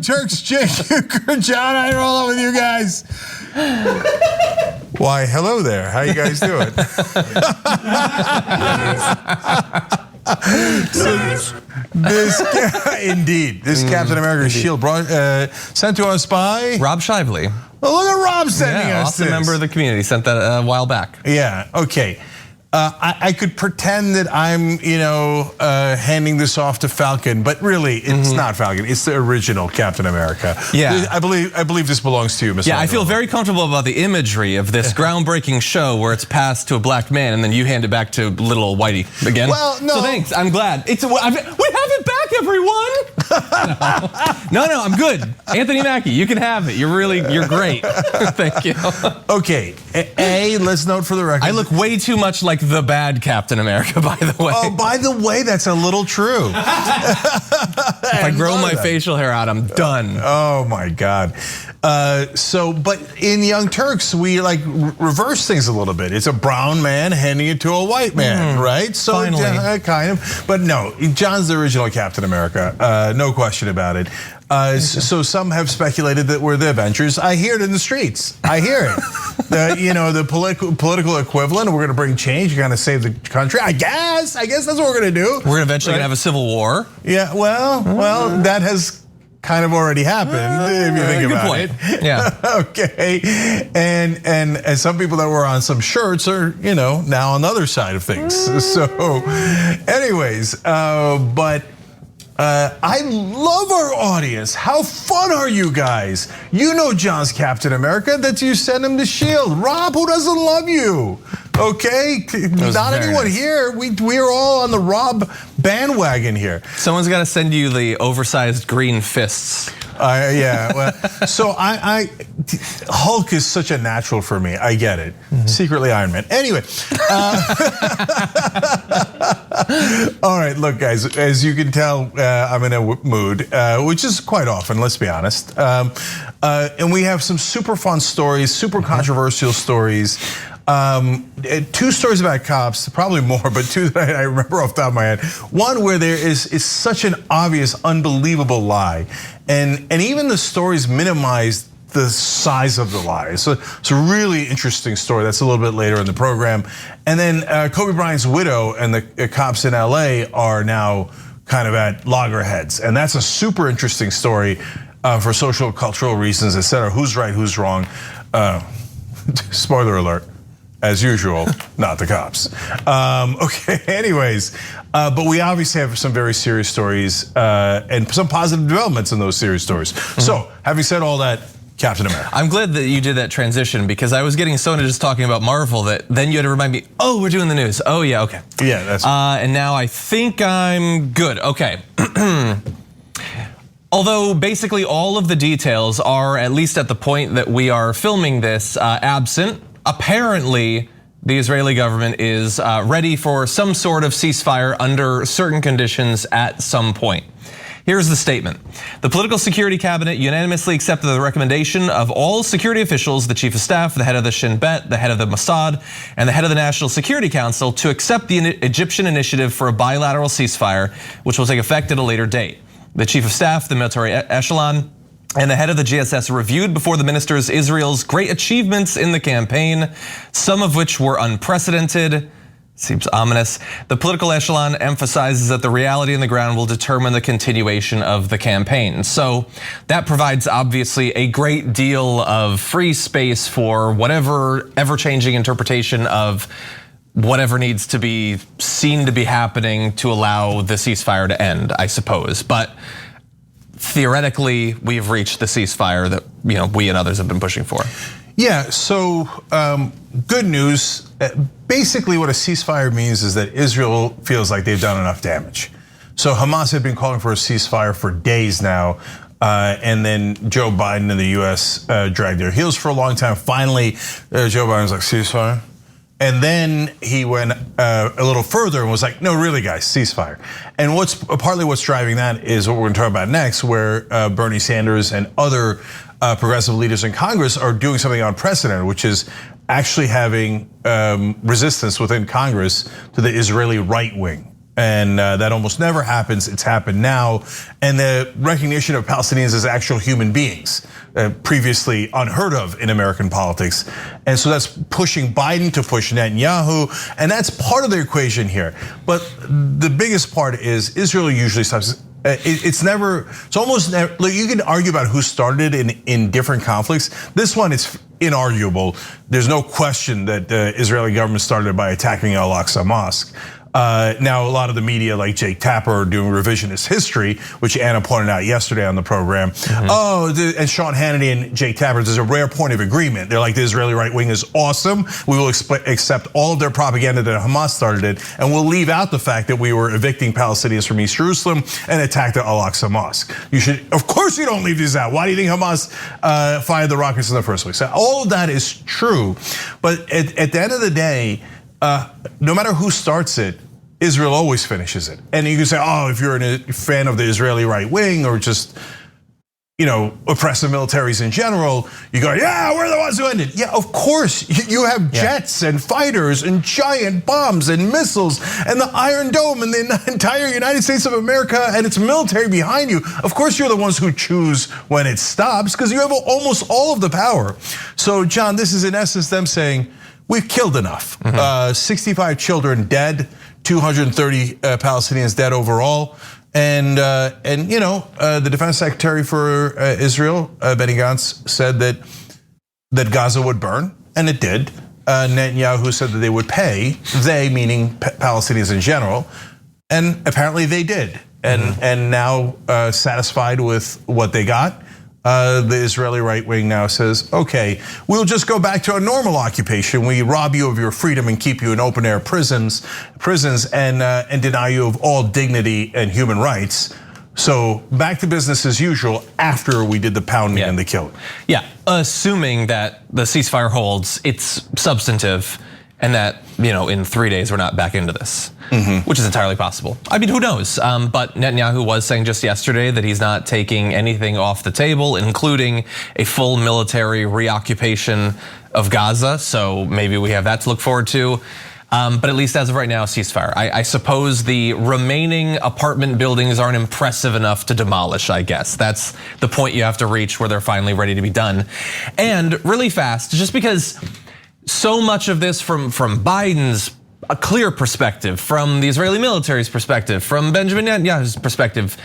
Young Turks, Jake, John, I roll on with you guys. Why, hello there. How you guys doing? This Captain America shield sent to us by Rob Shively. Oh, look at Rob sending us awesome this. Member of the community sent that a while back. Yeah. Okay. I could pretend that I'm, handing this off to Falcon, but really, it's not Falcon. It's the original Captain America. Yeah, I believe this belongs to you, Mr. Yeah, I feel very comfortable about the imagery of this groundbreaking show where it's passed to a black man and then you hand it back to little old Whitey again. Well, no. So thanks. I'm glad. We have it back, everyone. No, I'm good. Anthony Mackie, you can have it. You're great. Thank you. Okay. Let's note for the record. I look way too much like the bad Captain America, by the way. Oh, by the way, that's a little true. If I grow my facial hair out, I'm done. Oh my God. But in Young Turks, we reverse things a little bit. It's a brown man handing it to a white man, right? So finally. Kind of, but no, John's the original Captain America, no question about it. So some have speculated that we're the Avengers. I hear it in the streets. I hear it. The political equivalent. We're going to bring change. You're going to save the country. I guess that's what we're going to do. We're eventually going to have a civil war. Yeah. Well, that has kind of already happened if you think about it. Yeah. Okay. And some people that were on some shirts are now on the other side of things. So, anyways, but. I love our audience. How fun are you guys? You know John's Captain America, that you send him the shield. Rob, who doesn't love you? Okay, not anyone nice. Here. We are all on the Rob bandwagon here. Someone's got to send you the oversized green fists. Yeah, well, so Hulk is such a natural for me. I get it. Secretly Iron Man. Anyway. All right, look, guys, as you can tell, I'm in a mood, which is quite often, let's be honest. And we have some super fun stories, super controversial stories. 2 stories about cops, probably more, but 2 that I remember off the top of my head. One where there is such an obvious, unbelievable lie, and even the stories minimize the size of the lie. So it's a really interesting story. That's a little bit later in the program. And then Kobe Bryant's widow and the cops in LA are now kind of at loggerheads, and that's a super interesting story for social, cultural reasons, et cetera. Who's right, who's wrong? Spoiler alert. As usual, not the cops. Okay, anyways, but we obviously have some very serious stories and some positive developments in those serious stories. So, having said all that, Captain America. I'm glad that you did that transition because I was getting so into just talking about Marvel that then you had to remind me, oh, we're doing the news. Oh yeah, okay. Yeah, that's and now I think I'm good, okay. Although basically all of the details are, at least at the point that we are filming this, absent. Apparently, the Israeli government is ready for some sort of ceasefire under certain conditions at some point. Here's the statement. The Political Security Cabinet unanimously accepted the recommendation of all security officials, the Chief of Staff, the head of the Shin Bet, the head of the Mossad, and the head of the National Security Council to accept the Egyptian initiative for a bilateral ceasefire, which will take effect at a later date. The Chief of Staff, the military echelon, and the head of the GSS reviewed before the ministers Israel's great achievements in the campaign, some of which were unprecedented. Seems ominous. The political echelon emphasizes that the reality on the ground will determine the continuation of the campaign. So that provides obviously a great deal of free space for whatever ever-changing interpretation of whatever needs to be seen to be happening to allow the ceasefire to end, I suppose. But theoretically, we've reached the ceasefire that we and others have been pushing for. Yeah, so good news. Basically what a ceasefire means is that Israel feels like they've done enough damage. So Hamas had been calling for a ceasefire for days now. And then Joe Biden and the US dragged their heels for a long time. Finally, Joe Biden's like, ceasefire? And then he went a little further and was like, no, really guys, ceasefire. And partly what's driving that is what we're gonna talk about next, where Bernie Sanders and other progressive leaders in Congress are doing something unprecedented, which is actually having resistance within Congress to the Israeli right wing. And that almost never happens. It's happened now. And the recognition of Palestinians as actual human beings, previously unheard of in American politics. And so that's pushing Biden to push Netanyahu. And that's part of the equation here. But the biggest part is Israel usually stops. It's almost never, look, you can argue about who started in different conflicts. This one is inarguable. There's no question that the Israeli government started by attacking Al-Aqsa Mosque. Now, a lot of the media, like Jake Tapper, are doing revisionist history, which Anna pointed out yesterday on the program. And Sean Hannity and Jake Tapper, there's a rare point of agreement. They're like, the Israeli right wing is awesome. We will accept all of their propaganda that Hamas started it, and we'll leave out the fact that we were evicting Palestinians from East Jerusalem and attacked the Al-Aqsa Mosque. You should, of course, you don't leave these out. Why do you think Hamas fired the rockets in the first place? So all of that is true, but at the end of the day, no matter who starts it, Israel always finishes it. And you can say, oh, if you're a fan of the Israeli right wing or just, oppressive militaries in general, you go, yeah, we're the ones who ended. Yeah, of course, you have jets and fighters and giant bombs and missiles and the Iron Dome and the entire United States of America and its military behind you. Of course, you're the ones who choose when it stops because you have almost all of the power. So, John, this is in essence them saying, we've killed enough. 65 children dead, 230 Palestinians dead overall. And the defense secretary for Israel, Benny Gantz, said that Gaza would burn, and it did. Netanyahu said that they would pay, they meaning Palestinians in general, and apparently they did. And now satisfied with what they got, the Israeli right wing now says, okay, we'll just go back to a normal occupation. We rob you of your freedom and keep you in open air prisons and deny you of all dignity and human rights. So back to business as usual after we did the pounding and the killing. Yeah, assuming that the ceasefire holds, it's substantive, and that in 3 days we're not back into this, which is entirely possible. I mean, who knows? But Netanyahu was saying just yesterday that he's not taking anything off the table, including a full military reoccupation of Gaza. So maybe we have that to look forward to. But at least as of right now, ceasefire. I suppose the remaining apartment buildings aren't impressive enough to demolish, I guess. That's the point you have to reach where they're finally ready to be done. And really fast, just because so much of this from Biden's a clear perspective, from the Israeli military's perspective, from Benjamin Netanyahu's perspective,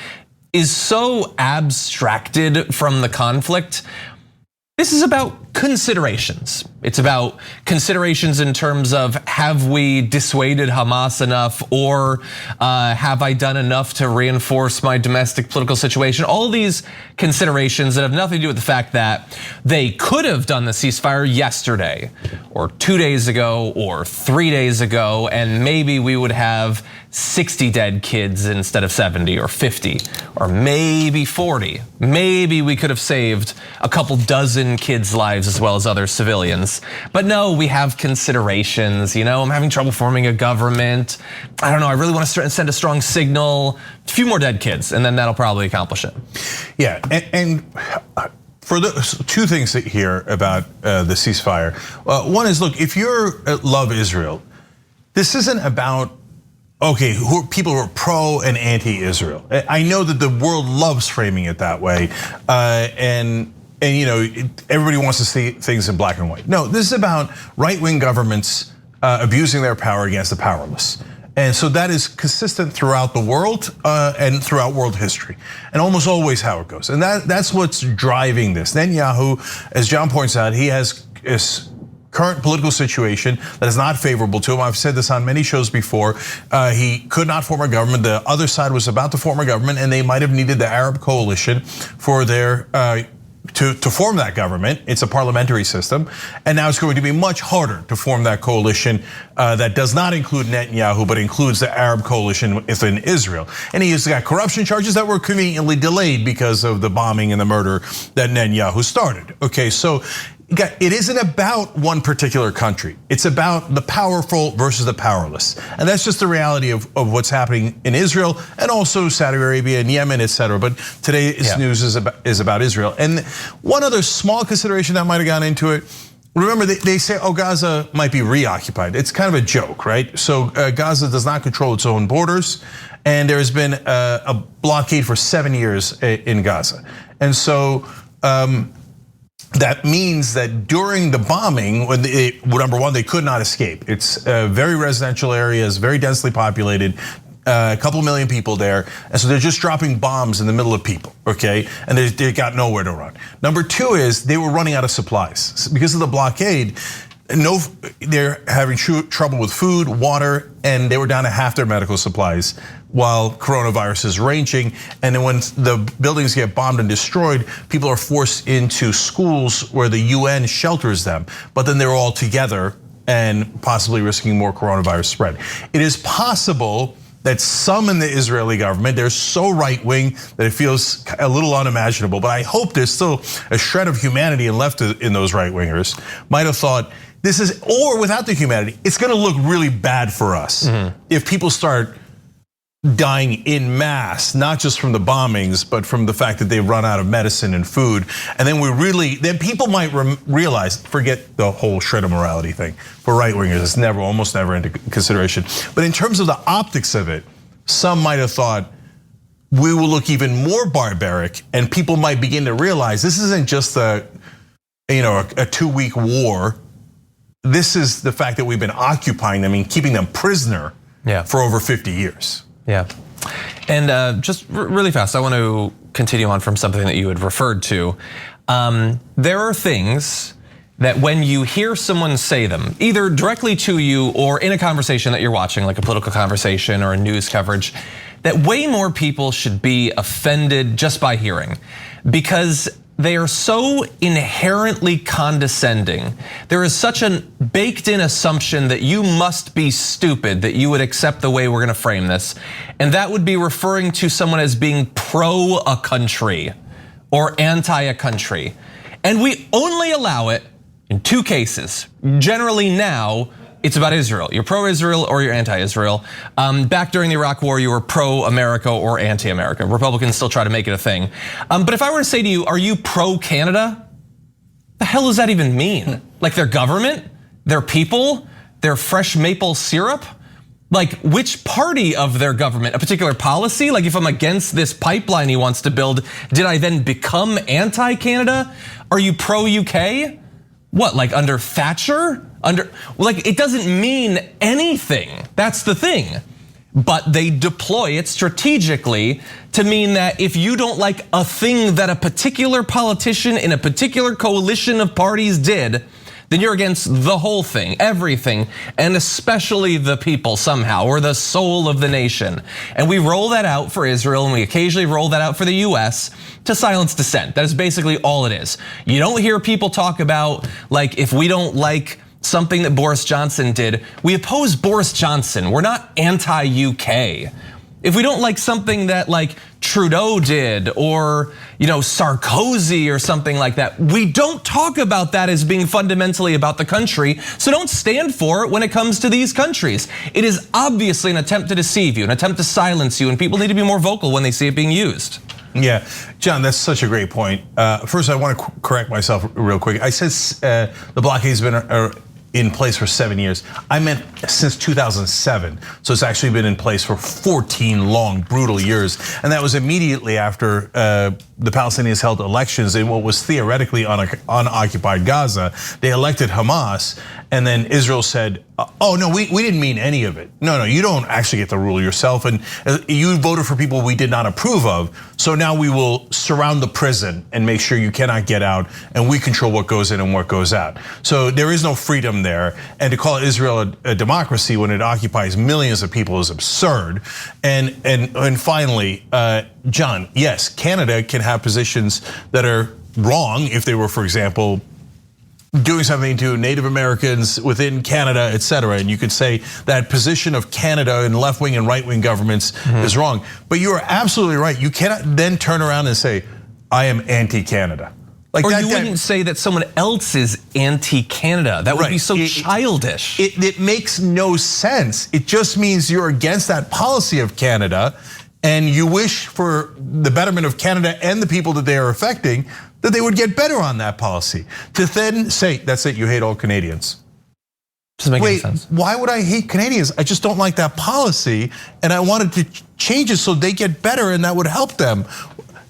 is so abstracted from the conflict. This is about considerations. It's about considerations in terms of, have we dissuaded Hamas enough, or have I done enough to reinforce my domestic political situation? All these considerations that have nothing to do with the fact that they could have done the ceasefire yesterday, or 2 days ago, or 3 days ago, and maybe we would have 60 dead kids instead of 70 or 50, or maybe 40. Maybe we could have saved a couple dozen kids' lives as well as other civilians. But no, we have considerations. I'm having trouble forming a government. I don't know, I really want to send a strong signal. A few more dead kids, and then that'll probably accomplish it. Yeah, and for the two things here about the ceasefire. One is, look, if you love Israel, this isn't about, okay, people who are pro and anti-Israel. I know that the world loves framing it that way, and everybody wants to see things in black and white. No, this is about right-wing governments abusing their power against the powerless. And so that is consistent throughout the world and throughout world history, and almost always how it goes. And that's what's driving this. Netanyahu, as John points out, he has current political situation that is not favorable to him. I've said this on many shows before. He could not form a government. The other side was about to form a government, and they might have needed the Arab coalition for their to form that government. It's a parliamentary system, and now it's going to be much harder to form that coalition that does not include Netanyahu, but includes the Arab coalition within Israel. And he's got corruption charges that were conveniently delayed because of the bombing and the murder that Netanyahu started. Okay, so it isn't about one particular country. It's about the powerful versus the powerless. And that's just the reality of what's happening in Israel and also Saudi Arabia and Yemen, etc. But today's news is about Israel. And one other small consideration that might have gone into it, remember, they say, oh, Gaza might be reoccupied. It's kind of a joke, right? So Gaza does not control its own borders, and there has been a blockade for 7 years in Gaza. And so that means that during the bombing, when number one, they could not escape. It's very residential areas, very densely populated. A couple million people there, and so they're just dropping bombs in the middle of people, okay? And they got nowhere to run. Number two is they were running out of supplies. Because of the blockade, they're having trouble with food, water, and they were down to half their medical supplies while coronavirus is raging. And then when the buildings get bombed and destroyed, people are forced into schools where the UN shelters them, but then they're all together and possibly risking more coronavirus spread. It is possible that some in the Israeli government, they're so right-wing that it feels a little unimaginable, but I hope there's still a shred of humanity left in those right-wingers, might have thought, this is, or without the humanity, it's gonna look really bad for us if people start dying in mass, not just from the bombings, but from the fact that they've run out of medicine and food. And then people might realize, forget the whole shred of morality thing. For right-wingers, it's almost never into consideration. But in terms of the optics of it, some might have thought, we will look even more barbaric, and people might begin to realize this isn't just a 2-week war. This is the fact that we've been occupying them and keeping them prisoner for over 50 years. Yeah, and just really fast, I want to continue on from something that you had referred to. There are things that when you hear someone say them, either directly to you or in a conversation that you're watching, like a political conversation or a news coverage, that way more people should be offended just by hearing, because they are so inherently condescending. There is such a baked in assumption that you must be stupid that you would accept the way we're gonna frame this. And that would be referring to someone as being pro a country or anti a country. And we only allow it in 2 cases. Generally now, it's about Israel. You're pro-Israel or you're anti-Israel. Back during the Iraq War, you were pro-America or anti-America. Republicans still try to make it a thing. But if I were to say to you, are you pro-Canada? The hell does that even mean? Like their government, their people, their fresh maple syrup? Like which party of their government, a particular policy? Like if I'm against this pipeline he wants to build, did I then become anti-Canada? Are you pro-UK? What, like under Thatcher? Like it doesn't mean anything. That's the thing. But they deploy it strategically to mean that if you don't like a thing that a particular politician in a particular coalition of parties did, then you're against the whole thing, everything, and especially the people somehow, or the soul of the nation. And we roll that out for Israel, and we occasionally roll that out for the US to silence dissent. That is basically all it is. You don't hear people talk about, like, if we don't like something that Boris Johnson did, we oppose Boris Johnson. We're not anti-UK. If we don't like something that like Trudeau did or Sarkozy or something like that, we don't talk about that as being fundamentally about the country. So don't stand for it when it comes to these countries. It is obviously an attempt to deceive you, an attempt to silence you, and people need to be more vocal when they see it being used. Yeah, John, that's such a great point. First, I want to correct myself real quick. I said the blockade has been in place for 7 years. I meant since 2007. So it's actually been in place for 14 long, brutal years. And that was immediately after the Palestinians held elections in what was theoretically unoccupied Gaza. They elected Hamas, and then Israel said, oh no, we didn't mean any of it. No, you don't actually get to rule yourself, and you voted for people we did not approve of. So now we will surround the prison and make sure you cannot get out, and we control what goes in and what goes out. So there is no freedom there, and to call Israel a democracy when it occupies millions of people is absurd. And finally, John, yes, Canada can have positions that are wrong if they were, for example, doing something to Native Americans within Canada, et cetera. And you could say that position of Canada in left-wing and right-wing governments is wrong. But you are absolutely right. You cannot then turn around and say, I am anti-Canada. Like or you wouldn't say that someone else is anti-Canada. That would be so childish. It makes no sense. It just means you're against that policy of Canada. and you wish for the betterment of Canada and the people that they are affecting, that they would get better on that policy. To then say, that's it, you hate all Canadians. Doesn't make any sense. Why would I hate Canadians? I just don't like that policy, and I wanted to change it so they get better, and that would help them.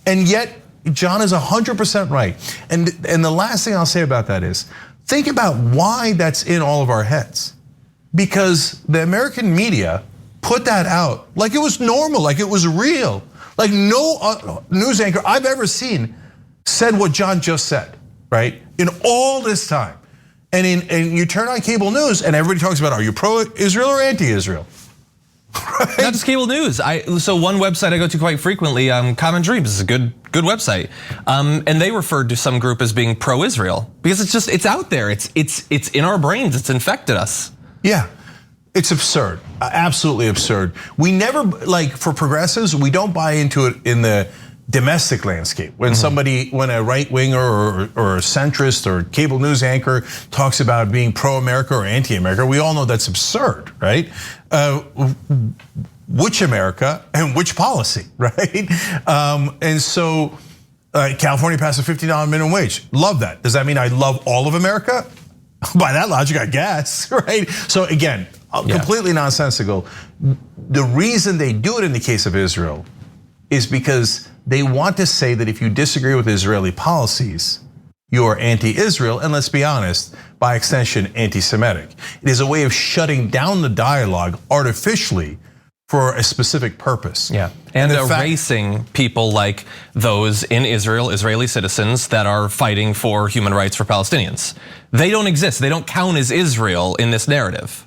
And yet, John is 100% right. And the last thing I'll say about that is, think about why that's in all of our heads. Because the American media put that out like it was normal, like it was real. Like no news anchor I've ever seen said what John just said, right? In all this time. And you turn on cable news and everybody talks about, are you pro-Israel or anti-Israel? Right? Not just cable news. So one website I go to quite frequently, Common Dreams, is a good website, and they referred to some group as being pro-Israel because it's out there. It's in our brains. It's infected us. Yeah, it's absurd, absolutely absurd. We never, like for progressives, we don't buy into it in the domestic landscape. When when a right winger or a centrist or cable news anchor talks about being pro-America or anti-America, we all know that's absurd, right? Which America and which policy, right? And so California passed a $50 minimum wage. Love that. Does that mean I love all of America? By that logic, I guess, right? So again, completely nonsensical. The reason they do it in the case of Israel is because they want to say that if you disagree with Israeli policies, you are anti-Israel, and let's be honest, by extension, anti-Semitic. It is a way of shutting down the dialogue artificially for a specific purpose. Yeah, and erasing people like those in Israel, Israeli citizens that are fighting for human rights for Palestinians. They don't exist, they don't count as Israel in this narrative.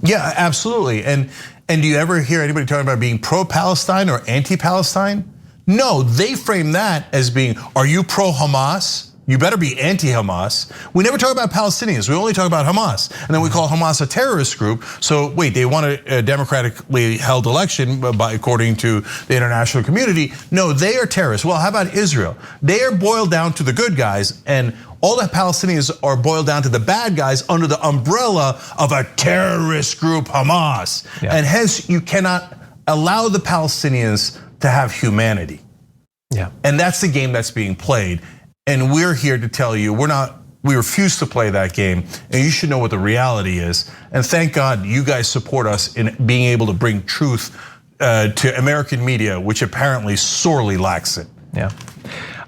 Yeah, absolutely, and do you ever hear anybody talking about being pro-Palestine or anti-Palestine? No, they frame that as being, are you pro-Hamas? You better be anti-Hamas. We never talk about Palestinians, we only talk about Hamas. And then we call Hamas a terrorist group. So wait, they want a democratically held election according to the international community. No, they are terrorists. Well, how about Israel? They are boiled down to the good guys, and all the Palestinians are boiled down to the bad guys under the umbrella of a terrorist group, Hamas. Yeah. And hence, you cannot allow the Palestinians to have humanity. Yeah. And that's the game that's being played. And we're here to tell you, we refuse to play that game, and you should know what the reality is. And thank God you guys support us in being able to bring truth to American media, which apparently sorely lacks it. Yeah.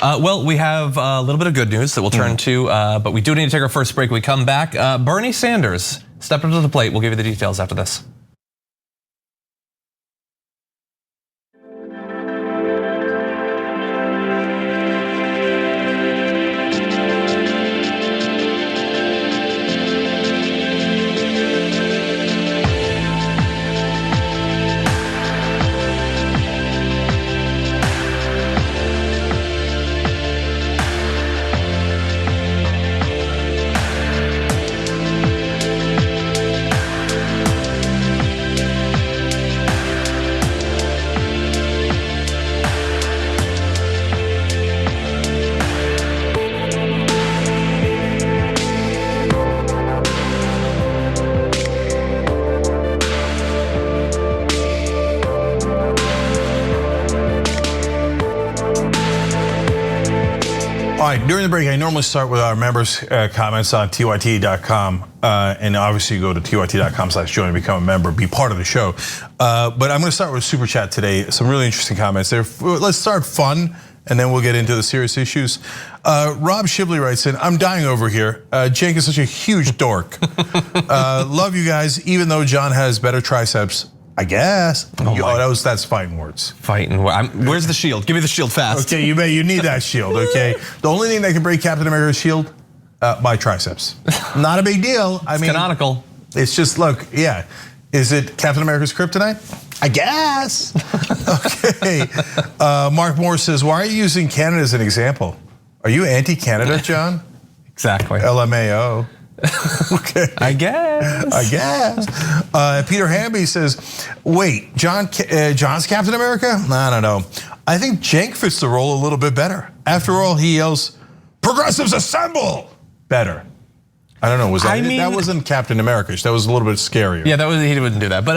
Well, we have a little bit of good news that we'll turn to, but we do need to take our first break. We come back. Bernie Sanders stepped up to the plate. We'll give you the details after this. During the break, I normally start with our members' comments on tyt.com, and obviously you go to tyt.com/join and become a member, be part of the show. But I'm going to start with Super Chat today. Some really interesting comments there. Let's start fun, and then we'll get into the serious issues. Rob Shibley writes in, I'm dying over here. Cenk is such a huge dork. Love you guys, even though John has better triceps. I guess. That's fighting words. Where's the shield? Give me the shield fast. Okay, you need that shield, okay? The only thing that can break Captain America's shield, my triceps. Not a big deal. It's canonical. It's just, look, yeah. Is it Captain America's kryptonite? I guess. Okay. Mark Moore says, why are you using Canada as an example? Are you anti-Canada, John? Exactly. LMAO. Okay. I guess. Peter Hamby says, wait, John's Captain America? I don't know. I think Cenk fits the role a little bit better. After all, he yells, progressives assemble! Better. I don't know. That wasn't Captain America? That was a little bit scarier. Yeah, he wouldn't do that. But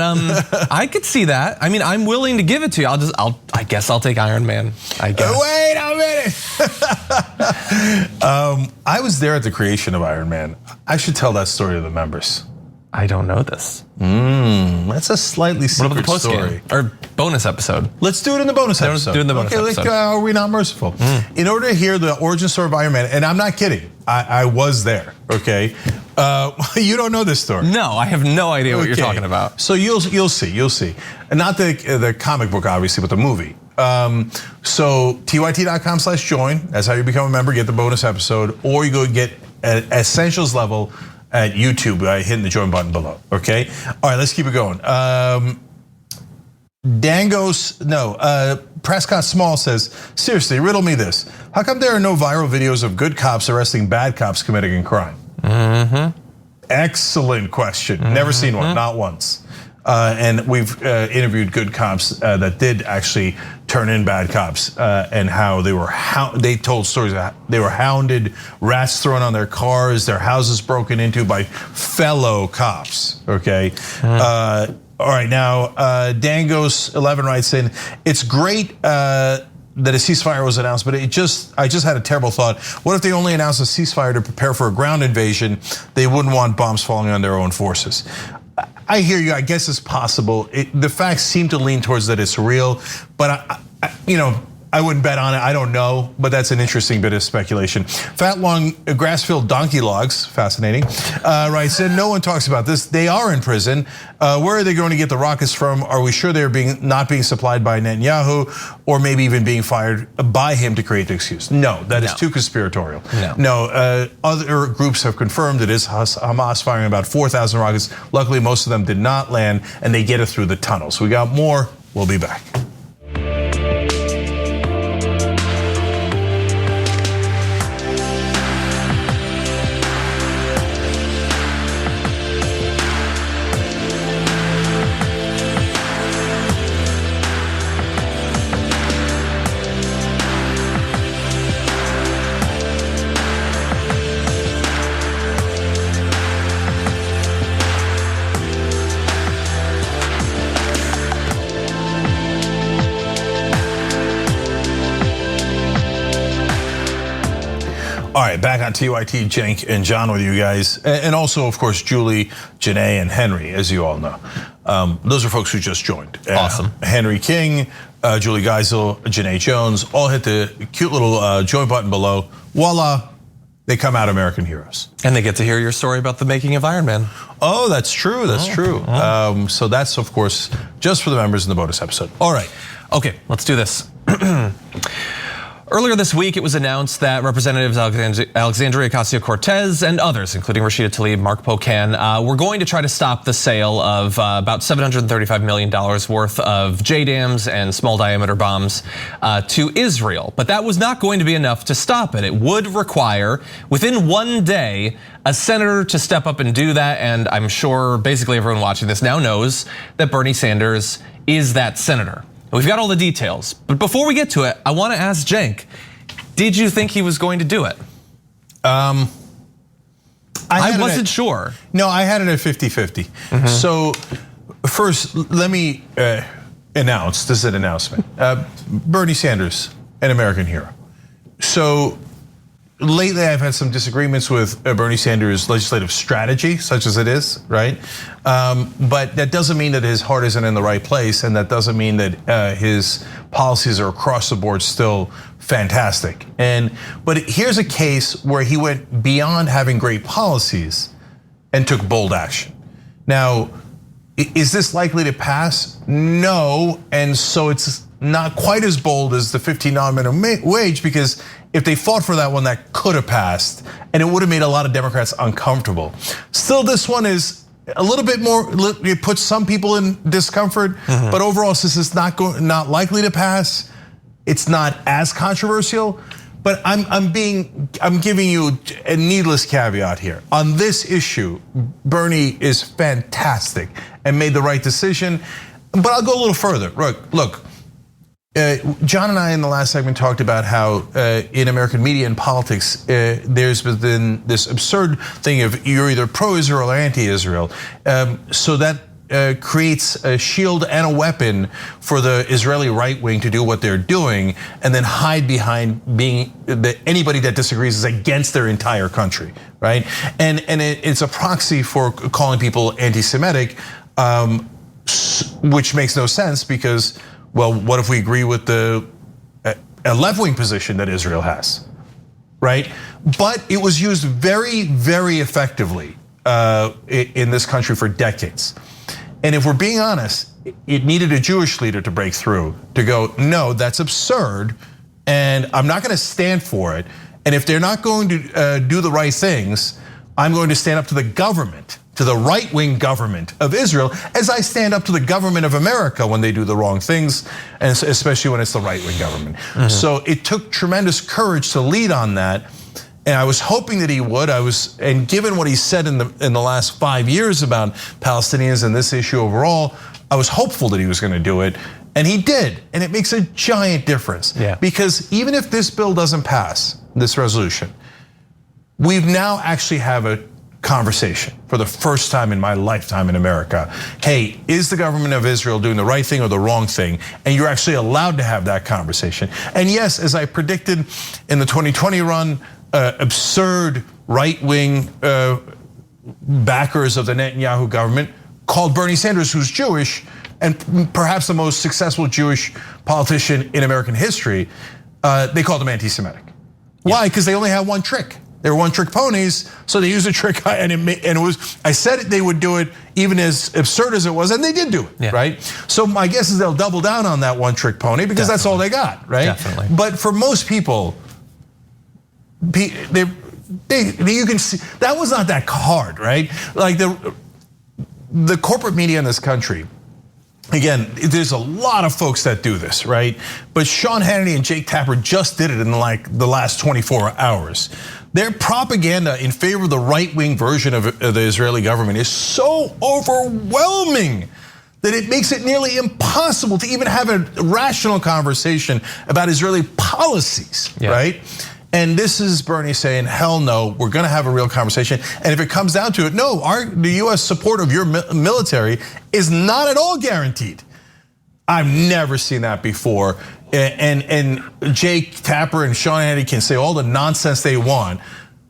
I could see that. I mean, I'm willing to give it to you. I guess I'll take Iron Man. I guess. Wait a minute. I was there at the creation of Iron Man. I should tell that story to the members. I don't know this. That's a slightly secret story. Or bonus episode. Let's do it in the bonus episode. Do it in the bonus episode. Are we not merciful? In order to hear the origin story of Iron Man, and I'm not kidding, I was there, okay? You don't know this story. No, I have no idea what you're talking about. So you'll see. And not the comic book, obviously, but the movie. So tyt.com/join, that's how you become a member, get the bonus episode, or you go get at essentials level at YouTube by hitting the join button below, okay? All right, let's keep it going. Prescott Small says, seriously, riddle me this. How come there are no viral videos of good cops arresting bad cops committing a crime? Excellent question. Never seen one, not once. And we've interviewed good cops that did actually turn in bad cops, and how they told stories that they were hounded, rats thrown on their cars, their houses broken into by fellow cops. Okay. All right, now Dangos11 writes in, it's great that a ceasefire was announced, but I just had a terrible thought. What if they only announced a ceasefire to prepare for a ground invasion? They wouldn't want bombs falling on their own forces. I hear you. I guess it's possible. The facts seem to lean towards that it's real, but I wouldn't bet on it. I don't know, but that's an interesting bit of speculation. Fat Long Grassfield Donkey Logs, fascinating, writes in, no one talks about this. They are in prison. Where are they going to get the rockets from? Are we sure they're not being supplied by Netanyahu, or maybe even being fired by him to create the excuse? No, that is too conspiratorial. No, other groups have confirmed it is Hamas firing about 4,000 rockets. Luckily, most of them did not land, and they get it through the tunnels. We got more. We'll be back. All right, back on TYT, Cenk and John with you guys. And also, of course, Julie, Janae, and Henry, as you all know. Those are folks who just joined. Awesome. Henry King, Julie Geisel, Janae Jones, all hit the cute little join button below. Voila, they come out American heroes. And they get to hear your story about the making of Iron Man. Oh, that's true, that's true. So that's, of course, just for the members in the bonus episode. All right. Okay, let's do this. Earlier this week, it was announced that Representatives Alexandria Ocasio-Cortez and others, including Rashida Tlaib, Mark Pocan, were going to try to stop the sale of about $735 million worth of JDAMs and small diameter bombs to Israel. But that was not going to be enough to stop it. It would require, within one day, a senator to step up and do that. And I'm sure basically everyone watching this now knows that Bernie Sanders is that senator. We've got all the details, but before we get to it, I want to ask Cenk, did you think he was going to do it? I wasn't sure. No, I had it at 50-50. So first, let me announce, this is an announcement. Bernie Sanders, an American hero. So lately I've had some disagreements with Bernie Sanders' legislative strategy, such as it is, right? But that doesn't mean that his heart isn't in the right place, and that doesn't mean that his policies are across the board still fantastic. But here's a case where he went beyond having great policies and took bold action. Now, is this likely to pass? No, and so it's not quite as bold as the $15 minimum wage, because if they fought for that one, that could have passed, and it would have made a lot of Democrats uncomfortable. Still, this one is a little bit more, it puts some people in discomfort, but overall, since it's not likely to pass, it's not as controversial. But I'm giving you a needless caveat here. On this issue, Bernie is fantastic and made the right decision. But I'll go a little further. Look, John and I in the last segment talked about how in American media and politics, there's been this absurd thing of you're either pro-Israel or anti-Israel. So that creates a shield and a weapon for the Israeli right wing to do what they're doing and then hide behind being that anybody that disagrees is against their entire country, right? And it's a proxy for calling people anti-Semitic, which makes no sense because, well, what if we agree with a left-wing position that Israel has, right? But it was used very, very effectively in this country for decades. And if we're being honest, it needed a Jewish leader to break through, to go, no, that's absurd, and I'm not gonna stand for it. And if they're not going to do the right things, I'm going to stand up to the government, to the right-wing government of Israel, as I stand up to the government of America when they do the wrong things, and especially when it's the right-wing government. So it took tremendous courage to lead on that. And I was hoping that he would. And given what he said in the last 5 years about Palestinians and this issue overall, I was hopeful that he was going to do it, and he did. And it makes a giant difference. Because even if this bill doesn't pass, this resolution, we've now actually have a conversation for the first time in my lifetime in America. Hey, is the government of Israel doing the right thing or the wrong thing? And you're actually allowed to have that conversation. And yes, as I predicted in the 2020 run, absurd right-wing backers of the Netanyahu government called Bernie Sanders, who's Jewish and perhaps the most successful Jewish politician in American history, they called him anti-Semitic. Why? Because they only had one trick. They were one-trick ponies, so they used a trick, and it was. I said they would do it, even as absurd as it was, and they did do it, right? So my guess is they'll double down on that one-trick pony because that's all they got, right? Definitely. But for most people, you can see that was not that hard, right? Like the corporate media in this country. Again, there's a lot of folks that do this, right? But Sean Hannity and Jake Tapper just did it in like the last 24 hours. Their propaganda in favor of the right-wing version of the Israeli government is so overwhelming that it makes it nearly impossible to even have a rational conversation about Israeli policies, right? And this is Bernie saying, hell no, we're gonna have a real conversation. And if it comes down to it, no, the US support of your military is not at all guaranteed. I've never seen that before. And Jake Tapper and Sean Hannity can say all the nonsense they want.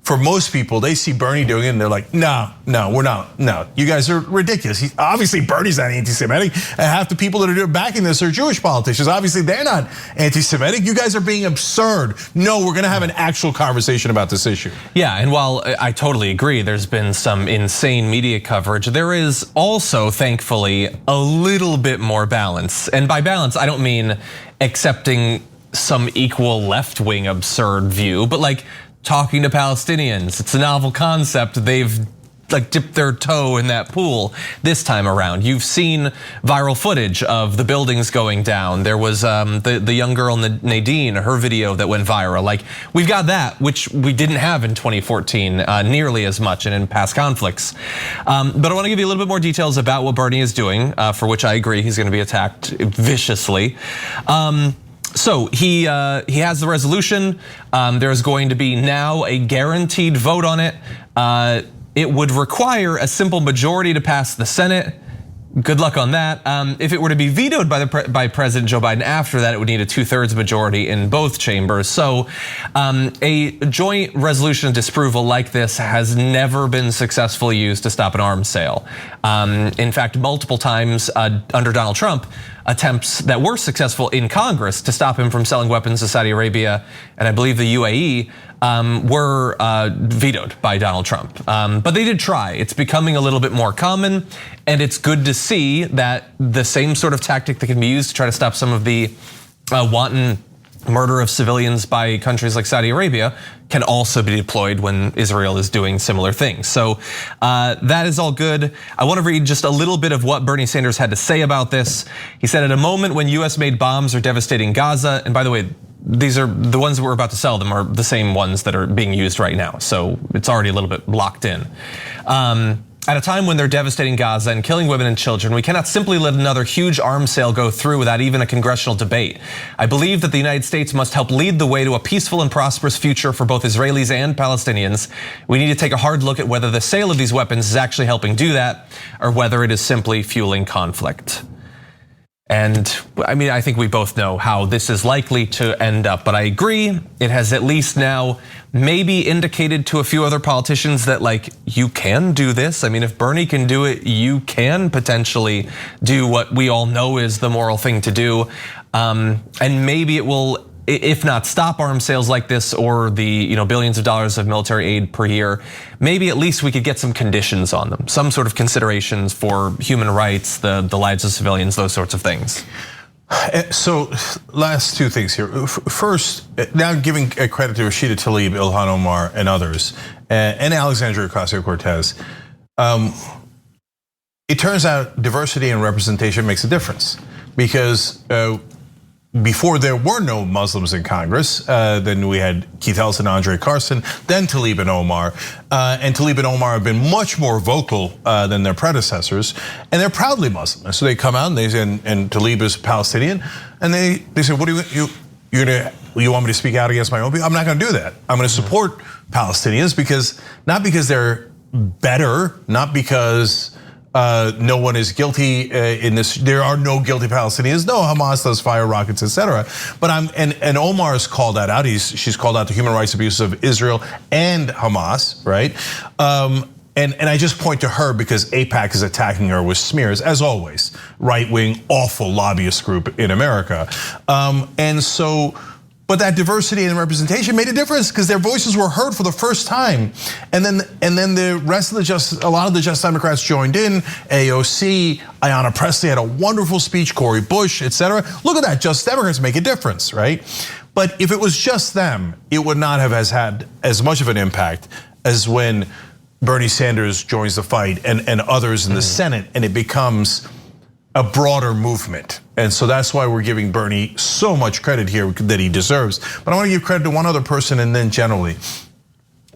For most people, they see Bernie doing it and they're like, no, we're not, no, you guys are ridiculous. Obviously Bernie's not anti-Semitic, and half the people that are backing this are Jewish politicians. Obviously they're not anti-Semitic. You guys are being absurd. No, we're gonna have an actual conversation about this issue. Yeah, and while I totally agree, there's been some insane media coverage, there is also, thankfully, a little bit more balance. And by balance, I don't mean accepting some equal left-wing absurd view, but like, talking to Palestinians. It's a novel concept. They've like dipped their toe in that pool this time around. You've seen viral footage of the buildings going down. There was the young girl Nadine, her video that went viral. Like we've got that, which we didn't have in 2014 nearly as much and in past conflicts. But I want to give you a little bit more details about what Bernie is doing, for which I agree he's going to be attacked viciously. So he has the resolution. There's going to be now a guaranteed vote on it. It would require a simple majority to pass the Senate. Good luck on that. If it were to be vetoed by President Joe Biden after that, it would need a 2/3 majority in both chambers. So a joint resolution of disapproval like this has never been successfully used to stop an arms sale. In fact, multiple times under Donald Trump, attempts that were successful in Congress to stop him from selling weapons to Saudi Arabia and I believe the UAE were vetoed by Donald Trump. But they did try. It's becoming a little bit more common, and it's good to see that the same sort of tactic that can be used to try to stop some of the wanton murder of civilians by countries like Saudi Arabia can also be deployed when Israel is doing similar things. So that is all good. I want to read just a little bit of what Bernie Sanders had to say about this. He said, at a moment when US-made bombs are devastating Gaza, and by the way, these are the ones that we're about to sell them are the same ones that are being used right now. So it's already a little bit locked in. At a time when they're devastating Gaza and killing women and children, we cannot simply let another huge arms sale go through without even a congressional debate. I believe that the United States must help lead the way to a peaceful and prosperous future for both Israelis and Palestinians. We need to take a hard look at whether the sale of these weapons is actually helping do that, or whether it is simply fueling conflict. And I mean, I think we both know how this is likely to end up, but I agree, it has at least now maybe indicated to a few other politicians that like, you can do this. I mean, if Bernie can do it, you can potentially do what we all know is the moral thing to do. And maybe it will, if not stop arms sales like this or the billions of dollars of military aid per year, maybe at least we could get some conditions on them, some sort of considerations for human rights, the lives of civilians, those sorts of things. So last two things here. First, now giving credit to Rashida Tlaib, Ilhan Omar, and others, and Alexandria Ocasio-Cortez. It turns out diversity and representation makes a difference because before there were no Muslims in Congress, then we had Keith Ellison, Andre Carson, then Tlaib and Omar. And Tlaib and Omar have been much more vocal than their predecessors, and they're proudly Muslim. And so they come out and they say, and Tlaib is Palestinian, and they say, what do you want me to speak out against my own people? I'm not gonna do that. I'm gonna support Palestinians not because they're better, not because no one is guilty in this. There are no guilty Palestinians. No, Hamas does fire rockets, etc. But and Omar's called that out. She's called out the human rights abuses of Israel and Hamas, right? And I just point to her because AIPAC is attacking her with smears, as always. Right-wing, awful lobbyist group in America, and so. But that diversity and representation made a difference because their voices were heard for the first time, and then the rest of a lot of the Just Democrats joined in. AOC, Ayanna Pressley had a wonderful speech. Cori Bush, etc. Look at that, Just Democrats make a difference, right? But if it was just them, it would not have had as much of an impact as when Bernie Sanders joins the fight and others in the Senate, and it becomes a broader movement. And so that's why we're giving Bernie so much credit here that he deserves. But I want to give credit to one other person and then generally.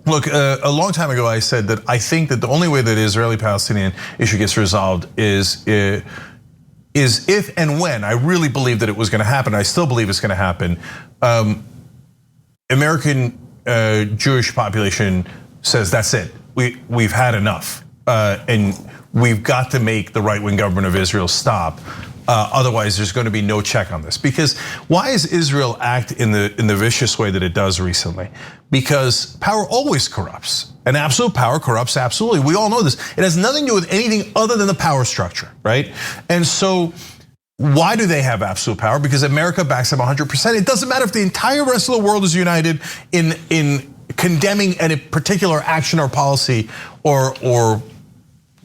Look, a long time ago I said that I think that the only way that the Israeli-Palestinian issue gets resolved is if and when, I really believe that it was gonna happen, I still believe it's gonna happen, American Jewish population says that's it, we've had enough. And we've got to make the right-wing government of Israel stop. Otherwise, there's going to be no check on this. Because why does Israel act in the vicious way that it does recently? Because power always corrupts, and absolute power corrupts absolutely. We all know this. It has nothing to do with anything other than the power structure, right? And so, why do they have absolute power? Because America backs them 100%. It doesn't matter if the entire rest of the world is united in condemning any particular action or policy or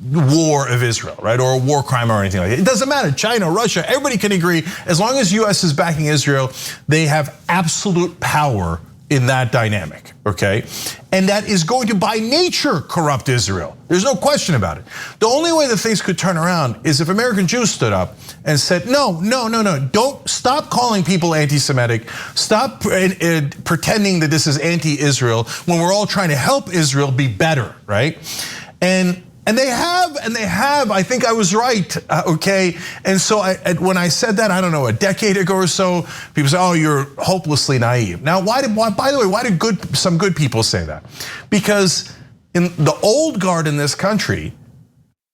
war of Israel, right? Or a war crime or anything like that. It doesn't matter, China, Russia, everybody can agree. As long as US is backing Israel, they have absolute power in that dynamic, okay? And that is going to by nature corrupt Israel. There's no question about it. The only way that things could turn around is if American Jews stood up and said, no, don't stop calling people anti-Semitic, stop pretending that this is anti-Israel when we're all trying to help Israel be better, right? And they have, I think I was right, okay? And so when I said that, I don't know, a decade ago or so, people say, oh, you're hopelessly naive. Now, by the way, why did some good people say that? Because in the old guard in this country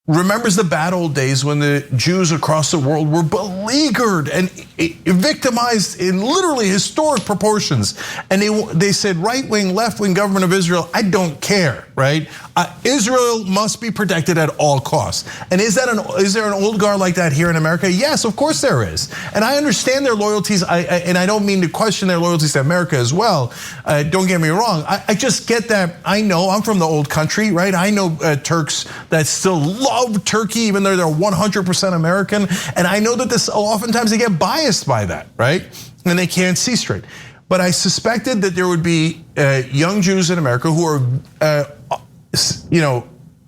remembers the bad old days when the Jews across the world were beleaguered and victimized in literally historic proportions. And they said, right-wing, left-wing government of Israel, I don't care, right? Israel must be protected at all costs. And is there an old guard like that here in America? Yes, of course there is. And I understand their loyalties, and I don't mean to question their loyalties to America as well. Don't get me wrong, I just get that. I know, I'm from the old country, right? I know Turks that still love Turkey, even though they're 100% American. And I know that this oftentimes they get biased by that, right? And they can't see straight. But I suspected that there would be young Jews in America who are,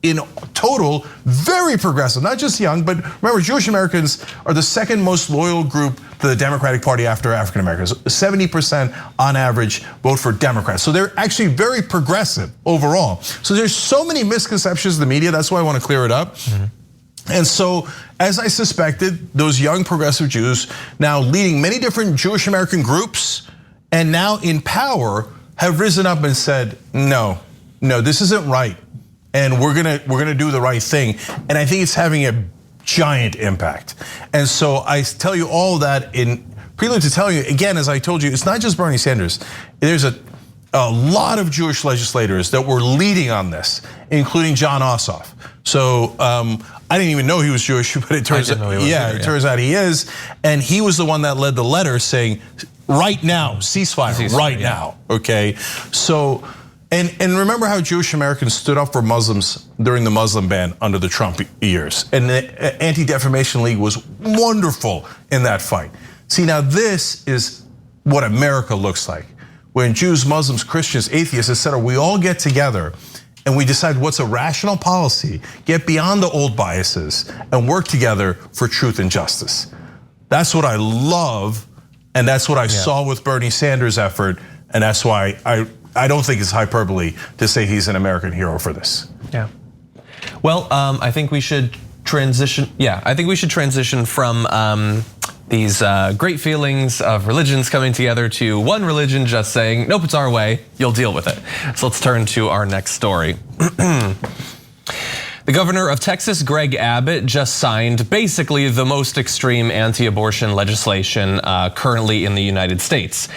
in total, very progressive, not just young, but remember, Jewish Americans are the second most loyal group to the Democratic Party after African Americans. 70% on average vote for Democrats. So they're actually very progressive overall. So there's so many misconceptions in the media, that's why I want to clear it up. And so, as I suspected, those young progressive Jews now leading many different Jewish American groups and now in power have risen up and said, no, this isn't right. And we're gonna do the right thing. And I think it's having a giant impact. And so I tell you all that in prelude to telling you, again, as I told you, it's not just Bernie Sanders. There's a lot of Jewish legislators that were leading on this, including John Ossoff. So I didn't even know he was Jewish, but it turns out, it turns out he is. And he was the one that led the letter saying, right now, ceasefire right now, okay? So, and remember how Jewish Americans stood up for Muslims during the Muslim ban under the Trump years. And the Anti-Defamation League was wonderful in that fight. See, now this is what America looks like. When Jews, Muslims, Christians, atheists, etc., we all get together and we decide what's a rational policy, get beyond the old biases, and work together for truth and justice. That's what I love, and that's what I saw with Bernie Sanders' effort, and that's why I don't think it's hyperbole to say he's an American hero for this. Yeah. Well, I think we should transition. Yeah, I think we should transition from these great feelings of religions coming together to one religion just saying, nope, it's our way, you'll deal with it. So let's turn to our next story. The governor of Texas, Greg Abbott, just signed basically the most extreme anti-abortion legislation currently in the United States.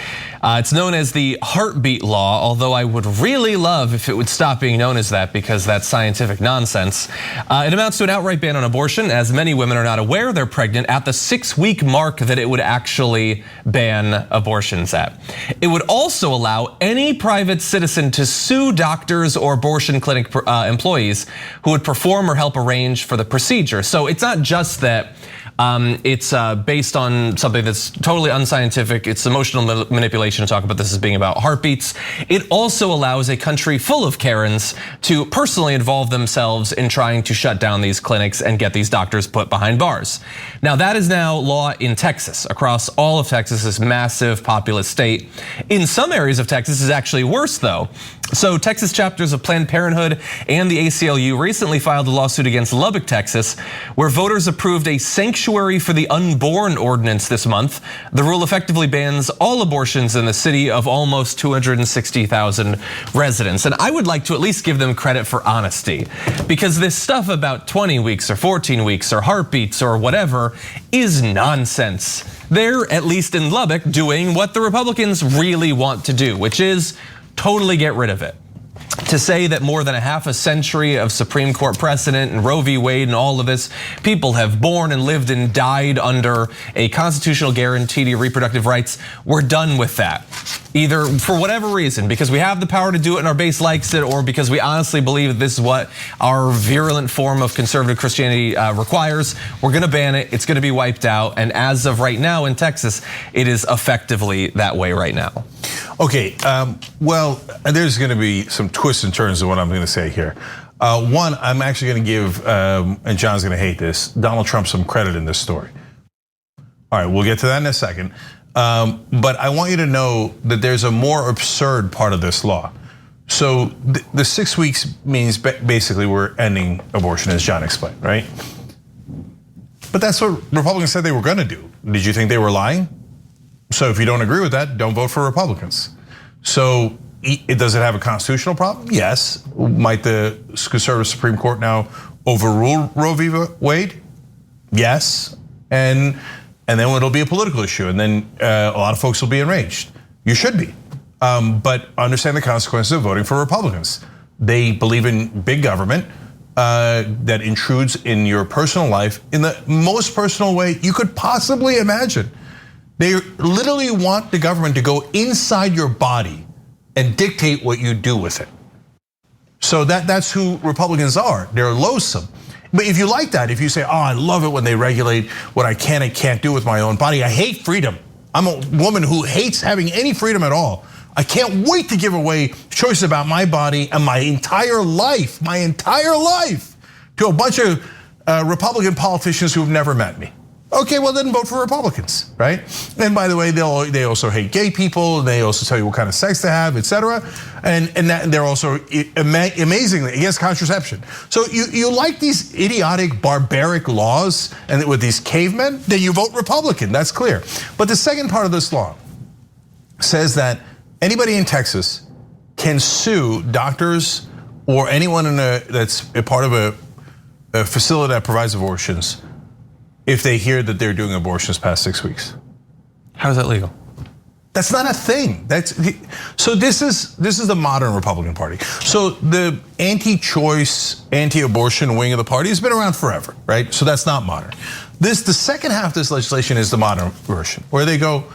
It's known as the heartbeat law, although I would really love if it would stop being known as that because that's scientific nonsense. It amounts to an outright ban on abortion. As many women are not aware, they're pregnant at the 6-week mark that it would actually ban abortions at. It would also allow any private citizen to sue doctors or abortion clinic employees who would perform or help arrange for the procedure. So it's not just that it's based on something that's totally unscientific. It's emotional manipulation to talk about this as being about heartbeats. It also allows a country full of Karens to personally involve themselves in trying to shut down these clinics and get these doctors put behind bars. Now that is now law in Texas, across all of Texas, this massive populous state. In some areas of Texas is actually worse though. So Texas chapters of Planned Parenthood and the ACLU recently filed a lawsuit against Lubbock, Texas, where voters approved a sanctuary for the unborn ordinance this month. The rule effectively bans all abortions in the city of almost 260,000 residents. And I would like to at least give them credit for honesty, because this stuff about 20 weeks or 14 weeks or heartbeats or whatever is nonsense. They're, at least in Lubbock, doing what the Republicans really want to do, which is totally get rid of it. To say that more than a half a century of Supreme Court precedent and Roe v. Wade and all of this, people have born and lived and died under a constitutional guarantee to reproductive rights, we're done with that. Either for whatever reason, because we have the power to do it and our base likes it, or because we honestly believe that this is what our virulent form of conservative Christianity requires, we're gonna ban it, it's gonna be wiped out. And as of right now in Texas, it is effectively that way right now. Okay, well, there's gonna be some twists and turns in what I'm gonna say here. One, I'm actually gonna give, and John's gonna hate this, Donald Trump some credit in this story. All right, we'll get to that in a second. But I want you to know that there's a more absurd part of this law. So the 6 weeks means basically we're ending abortion, as John explained, right? But that's what Republicans said they were gonna do. Did you think they were lying? So if you don't agree with that, don't vote for Republicans. So does it have a constitutional problem? Yes. Might the conservative Supreme Court now overrule Roe v. Wade? Yes. And then it'll be a political issue, and then a lot of folks will be enraged. You should be, but understand the consequences of voting for Republicans. They believe in big government that intrudes in your personal life in the most personal way you could possibly imagine. They literally want the government to go inside your body and dictate what you do with it. So that's who Republicans are. They're loathsome. But if you like that, if you say, I love it when they regulate what I can and can't do with my own body. I hate freedom. I'm a woman who hates having any freedom at all. I can't wait to give away choices about my body and my entire life to a bunch of Republican politicians who have never met me. Okay, well then vote for Republicans, right? And by the way, they also hate gay people. They also tell you what kind of sex they have, etc. And they're also amazingly against contraception. So you like these idiotic, barbaric laws and with these cavemen, then you vote Republican. That's clear. But the second part of this law says that anybody in Texas can sue doctors or anyone that's a part of a facility that provides abortions if they hear that they're doing abortions past 6 weeks. How is that legal? That's not a thing. So this is the modern Republican Party. So the anti-choice, anti-abortion wing of the party has been around forever, right? So that's not modern. The second half of this legislation is the modern version, where they go,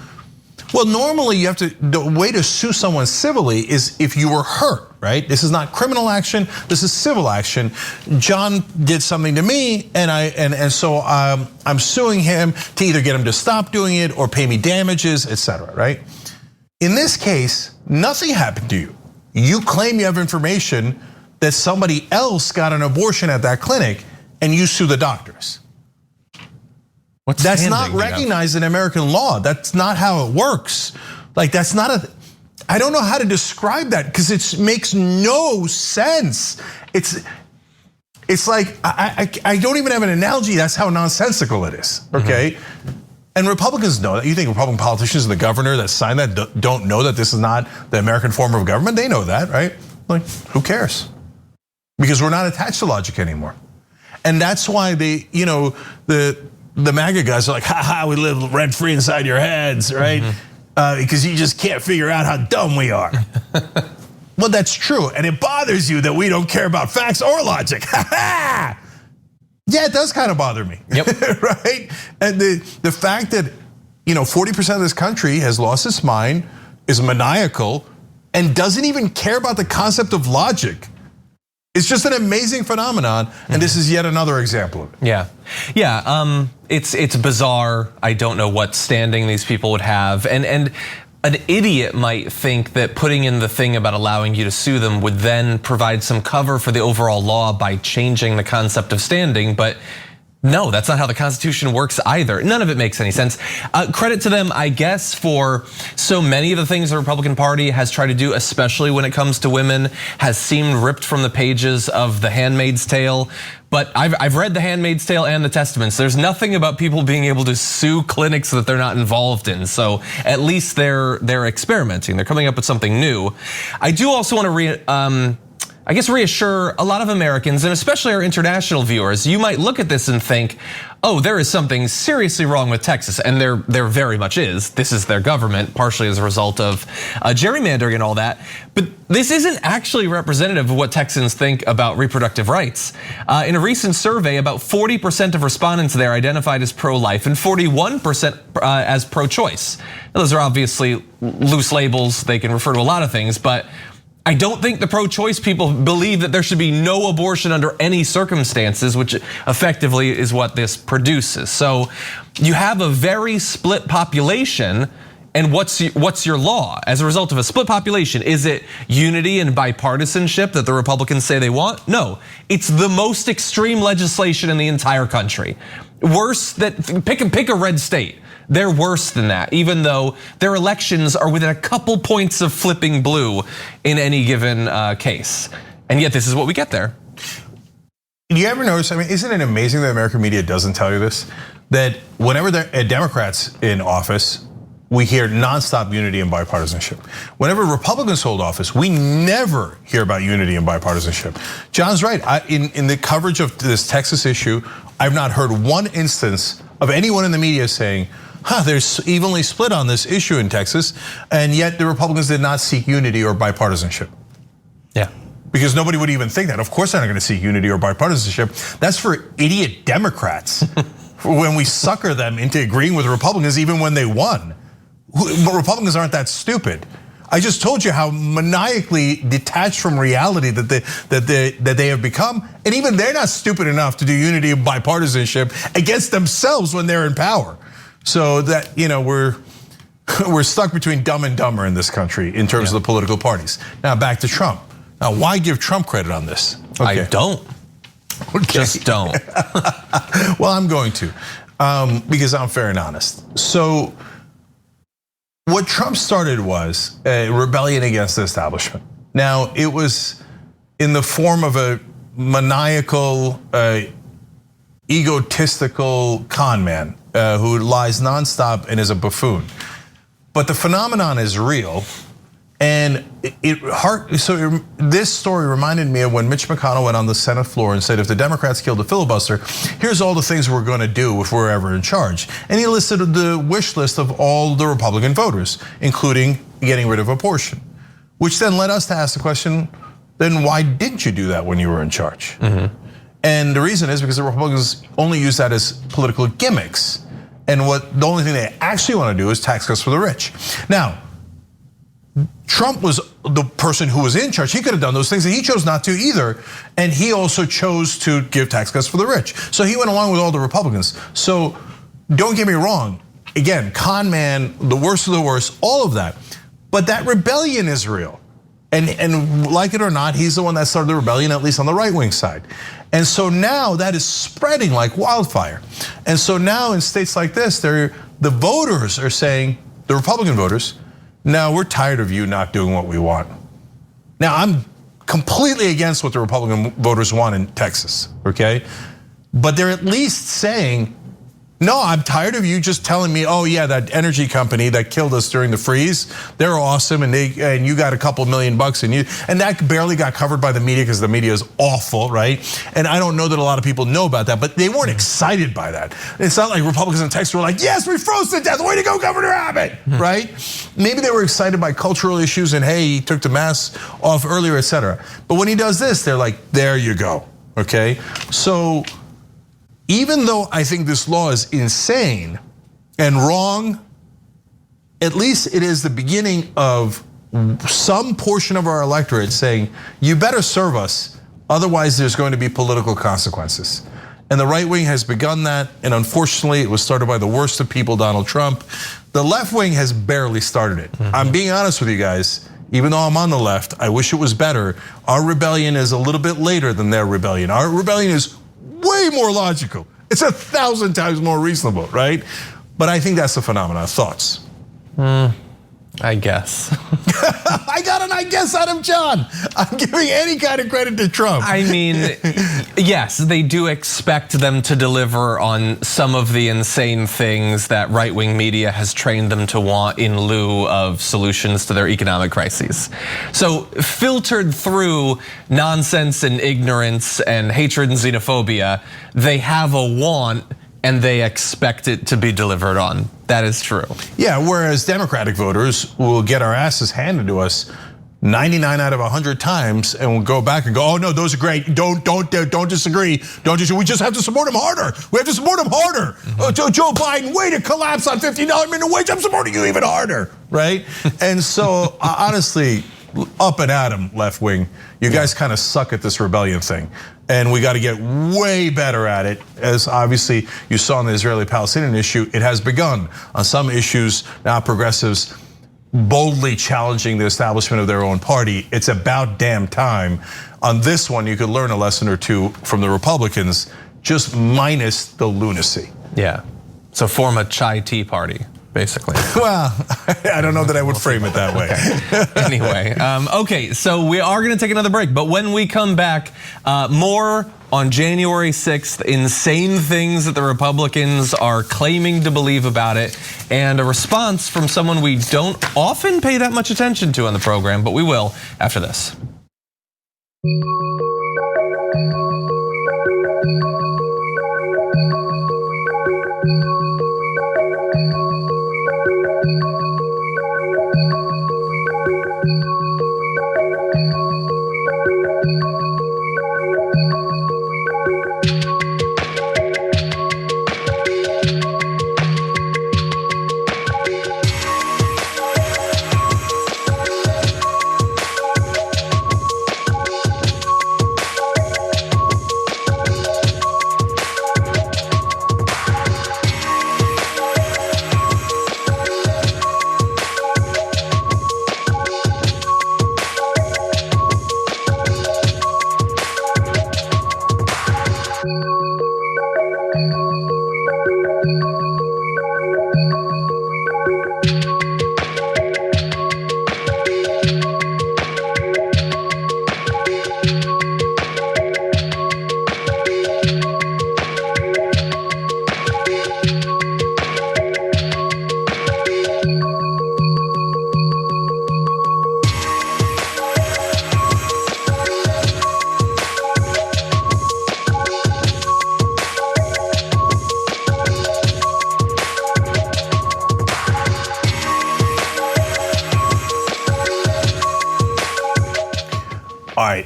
well, normally the way to sue someone civilly is if you were hurt, right? This is not criminal action, this is civil action. John did something to me and so I'm suing him to either get him to stop doing it or pay me damages, etc., right? In this case, nothing happened to you. You claim you have information that somebody else got an abortion at that clinic and you sue the doctors. That's not recognized in American law. That's not how it works. Like that's not I don't know how to describe that because it makes no sense. It's like, I don't even have an analogy. That's how nonsensical it is, okay? And Republicans know that. You think Republican politicians and the governor that signed that don't know that this is not the American form of government? They know that, right? Like, who cares? Because we're not attached to logic anymore. And that's why the MAGA guys are like, we live rent free inside your heads, right? Because you just can't figure out how dumb we are. Well, that's true, and it bothers you that we don't care about facts or logic. Yeah, it does kind of bother me. Yep. Right? And the fact that 40% of this country has lost its mind, is maniacal, and doesn't even care about the concept of logic. It's just an amazing phenomenon, and this is yet another example of it. Yeah. It's bizarre. I don't know what standing these people would have, and an idiot might think that putting in the thing about allowing you to sue them would then provide some cover for the overall law by changing the concept of standing, but no, that's not how the Constitution works either. None of it makes any sense. Credit to them, I guess, for so many of the things the Republican Party has tried to do, especially when it comes to women, has seemed ripped from the pages of The Handmaid's Tale. But I've read The Handmaid's Tale and the Testaments. There's nothing about people being able to sue clinics that they're not involved in. So at least they're experimenting. They're coming up with something new. I do also want to reassure a lot of Americans, and especially our international viewers. You might look at this and think, oh, there is something seriously wrong with Texas, and there very much is. This is their government, partially as a result of gerrymandering and all that. But this isn't actually representative of what Texans think about reproductive rights. In a recent survey, about 40% of respondents there identified as pro-life and 41% as pro-choice. Now, those are obviously loose labels. They can refer to a lot of things, but I don't think the pro-choice people believe that there should be no abortion under any circumstances, which effectively is what this produces. So you have a very split population, and what's your law? As a result of a split population, is it unity and bipartisanship that the Republicans say they want? No, it's the most extreme legislation in the entire country. Worse that pick a red state. They're worse than that, even though their elections are within a couple points of flipping blue in any given case. And yet this is what we get there. Do you ever notice, isn't it amazing that American media doesn't tell you this? That whenever there are Democrats in office, we hear nonstop unity and bipartisanship. Whenever Republicans hold office, we never hear about unity and bipartisanship. John's right, in the coverage of this Texas issue, I've not heard one instance of anyone in the media saying, they're evenly split on this issue in Texas, and yet the Republicans did not seek unity or bipartisanship. Yeah. Because nobody would even think that. Of course they're not gonna seek unity or bipartisanship. That's for idiot Democrats, when we sucker them into agreeing with Republicans even when they won. Republicans aren't that stupid. I just told you how maniacally detached from reality that they have become, and even they're not stupid enough to do unity and bipartisanship against themselves when they're in power. So that we're stuck between dumb and dumber in this country in terms of the political parties. Now back to Trump. Now, why give Trump credit on this? Okay. I don't. Okay. Just don't. Well, I'm going to, because I'm fair and honest. So what Trump started was a rebellion against the establishment. Now, it was in the form of a maniacal, egotistical con man who lies nonstop and is a buffoon. But the phenomenon is real. And this story reminded me of when Mitch McConnell went on the Senate floor and said, if the Democrats killed the filibuster, here's all the things we're going to do if we're ever in charge. And he listed the wish list of all the Republican voters, including getting rid of abortion, which then led us to ask the question, then why didn't you do that when you were in charge? And the reason is because the Republicans only use that as political gimmicks. And the only thing they actually want to do is tax cuts for the rich. Now, Trump was the person who was in charge. He could have done those things, and he chose not to either. And he also chose to give tax cuts for the rich. So he went along with all the Republicans. So don't get me wrong. Again, con man, the worst of the worst, all of that. But that rebellion is real. And like it or not, he's the one that started the rebellion, at least on the right-wing side. And so now that is spreading like wildfire. And so now in states like this, the voters are saying, the Republican voters, now we're tired of you not doing what we want. Now I'm completely against what the Republican voters want in Texas, okay? But they're at least saying, no, I'm tired of you just telling me, oh yeah, that energy company that killed us during the freeze, they're awesome, and you got a couple $1 million and that barely got covered by the media because the media is awful, right? And I don't know that a lot of people know about that, but they weren't excited by that. It's not like Republicans in Texas were like, yes, we froze to death, way to go, Governor Abbott, right? Maybe they were excited by cultural issues and hey, he took the mask off earlier, etc. But when he does this, they're like, there you go, okay? So even though I think this law is insane and wrong, at least it is the beginning of some portion of our electorate saying, you better serve us, otherwise there's going to be political consequences. And the right wing has begun that, and unfortunately it was started by the worst of people, Donald Trump. The left wing has barely started it. I'm being honest with you guys. Even though I'm on the left, I wish it was better. Our rebellion is a little bit later than their rebellion. Our rebellion is way more logical. It's 1,000 times more reasonable, right? But I think that's the phenomenon. Thoughts? I guess. I got an I guess out of John. I'm giving any kind of credit to Trump. I mean, yes, they do expect them to deliver on some of the insane things that right-wing media has trained them to want in lieu of solutions to their economic crises. So filtered through nonsense and ignorance and hatred and xenophobia, they have a want and they expect it to be delivered on. That is true. Yeah, whereas Democratic voters will get our asses handed to us 99 out of 100 times, and we'll go back and go, oh no, those are great. Don't disagree. Don't disagree. We just have to support them harder. We have to support them harder. Joe Biden, way to collapse on $15 minimum wage. I'm supporting you even harder, right? And so honestly, up and at 'em, left wing. You guys kind of suck at this rebellion thing. And we got to get way better at it. As obviously you saw in the Israeli-Palestinian issue, it has begun. On some issues, now progressives boldly challenging the establishment of their own party. It's about damn time. On this one, you could learn a lesson or two from the Republicans, just minus the lunacy. Yeah, so form a chai tea party, basically. Well, I don't know that I would frame it that way. Anyway, okay, so we are gonna take another break, but when we come back, more on January 6th, insane things that the Republicans are claiming to believe about it, and a response from someone we don't often pay that much attention to on the program, but we will after this.